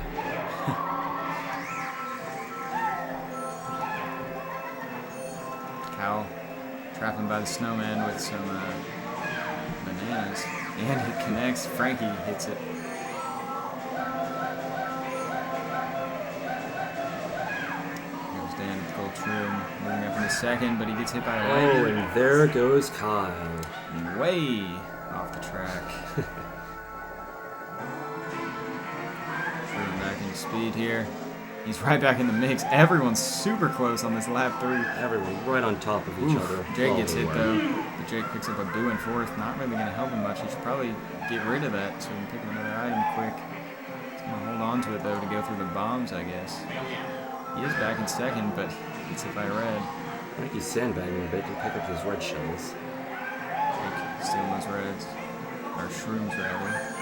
[SPEAKER 1] Cal trapping by the snowman with some bananas. And it connects. Frankie hits it. Goes down to gold shroom. Moving up in a second, but he gets hit by a
[SPEAKER 6] Oh,
[SPEAKER 1] lightning.
[SPEAKER 6] and there goes Kyle.
[SPEAKER 1] Way off the track. Shroom back into speed here. He's right back in the mix. Everyone's super close on this lap 3.
[SPEAKER 6] Everyone right on top of each other.
[SPEAKER 1] Jake
[SPEAKER 6] all
[SPEAKER 1] gets
[SPEAKER 6] the
[SPEAKER 1] hit
[SPEAKER 6] way.
[SPEAKER 1] though, but Jake picks up a boo in 4th. Not really going to help him much. He should probably get rid of that so he can pick up another item quick. He's going to hold on to it though to go through the bombs, I guess. He is back in 2nd, but gets hit by red.
[SPEAKER 6] I think he's sandbagging a bit to pick up those red shells.
[SPEAKER 1] Jake stealing those reds. Or shrooms rather.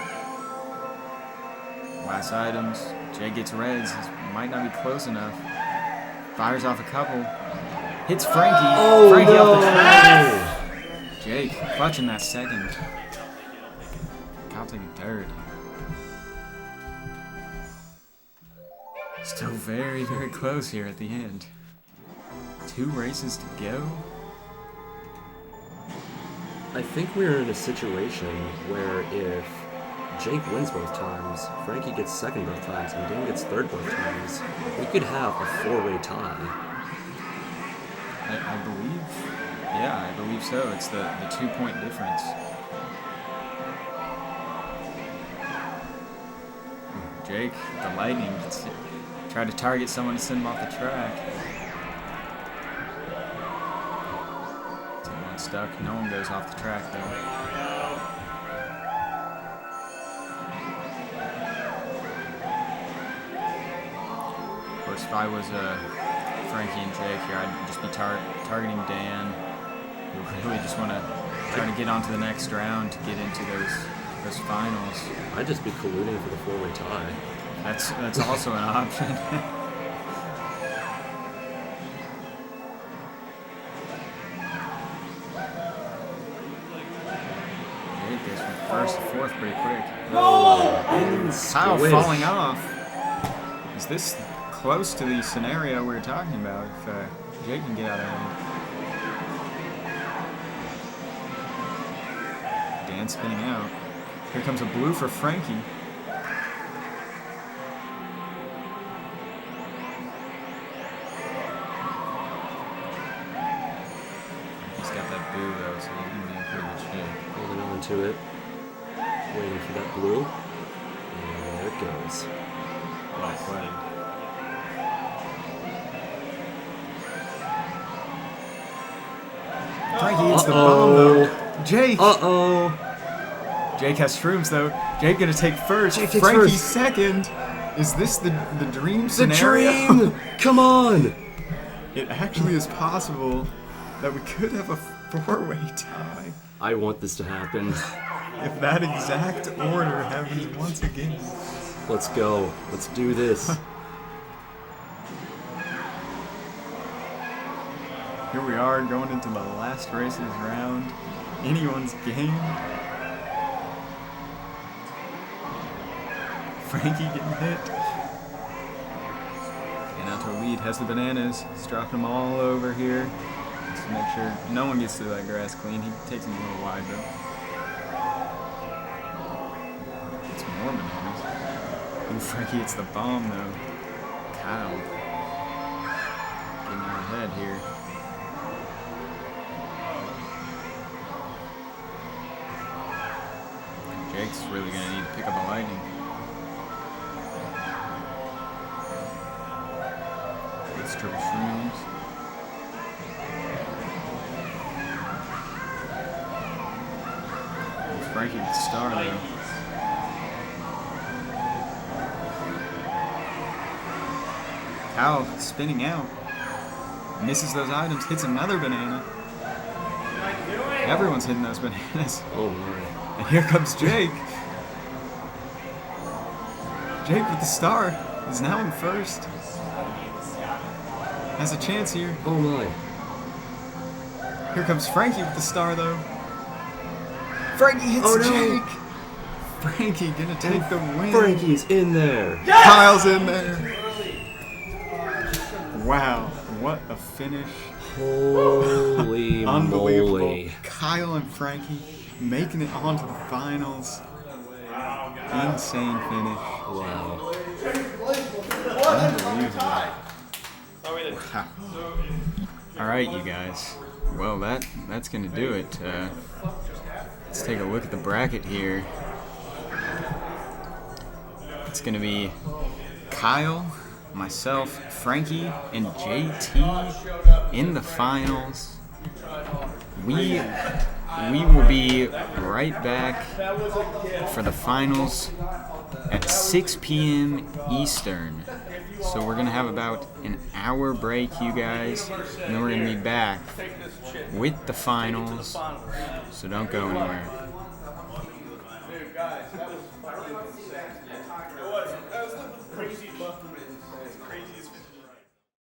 [SPEAKER 1] Last items. Jake gets reds. Might not be close enough. Fires off a couple. Hits Frankie.
[SPEAKER 6] Oh,
[SPEAKER 1] Frankie
[SPEAKER 6] no!
[SPEAKER 1] off the track. Jake clutching that 2nd. Kyle taking 3rd. Still very, very close here at the end. 2 races to go.
[SPEAKER 6] I think we're in a situation where if Jake wins both times, Frankie gets 2nd both times, and Dan gets 3rd both times, we could have a 4-way tie.
[SPEAKER 1] I believe, yeah, I believe so. It's the 2-point difference. Jake, the lightning, tried to target someone to send him off the track. Someone stuck. No one goes off the track though. Of course, if I was Frankie and Jake here, I'd just be targeting Dan. We really just want to try to get on to the next round to get into those finals.
[SPEAKER 6] I'd just be colluding for the 4-way tie.
[SPEAKER 1] That's also an option. Jake goes from 1st to 4th pretty quick. Kyle falling off. Is this close to the scenario we were talking about? If Jake can get out of it. Dan spinning out. Here comes a blue for Frankie. He's got that blue though, so he's gonna be in pretty good shape.
[SPEAKER 6] Holding on to it. Waiting for that blue. And there it goes.
[SPEAKER 1] Well played. Frankie hits the bomb though. Jake!
[SPEAKER 6] Uh-oh!
[SPEAKER 1] Jake has shrooms though. Jake gonna take 1st.
[SPEAKER 6] Jake takes
[SPEAKER 1] Frankie
[SPEAKER 6] 1st.
[SPEAKER 1] 2nd. Is this the dream
[SPEAKER 6] The
[SPEAKER 1] scenario?
[SPEAKER 6] dream! Come on!
[SPEAKER 1] It actually is possible that we could have a 4-way tie.
[SPEAKER 6] I want this to happen.
[SPEAKER 1] If that exact order happens once again.
[SPEAKER 6] Let's go. Let's do this.
[SPEAKER 1] Here we are going into the last races round. Anyone's game. Frankie getting hit. Getting out to a lead, has the bananas. He's dropping them all over here. Just to make sure no one gets through that grass clean. He takes them a little wide though. It's more bananas. Ooh, Frankie hits the bomb though. Kyle. Getting out ahead here. Jake's really going to need to pick up a lightning. Gets triple shrooms. There's Frankie with the star though. Kyle spinning out. Misses those items, hits another banana. Everyone's hitting those bananas.
[SPEAKER 6] Oh my.
[SPEAKER 1] And here comes Jake. Jake with the star. He's now in first. Has a chance here.
[SPEAKER 6] Oh my.
[SPEAKER 1] Here comes Frankie with the star, though. Frankie hits
[SPEAKER 6] Oh, no.
[SPEAKER 1] Jake. Frankie gonna take the win.
[SPEAKER 6] Frankie's in there.
[SPEAKER 1] Kyle's in there. Wow, what a finish.
[SPEAKER 6] Holy
[SPEAKER 1] Unbelievable.
[SPEAKER 6] moly.
[SPEAKER 1] Kyle and Frankie making it onto the finals. Insane finish.
[SPEAKER 6] Wow.
[SPEAKER 1] Unbelievable. Wow. All right, you guys. Well, that's gonna do it. Let's take a look at the bracket here. It's gonna be Kyle, myself, Frankie, and JT in the finals. We will be right back for the finals at 6 p.m. Eastern. So we're gonna have about an hour break, you guys, and then we're gonna be back with the finals. So don't go anywhere.
[SPEAKER 2] Dude, guys, that was fucking insane.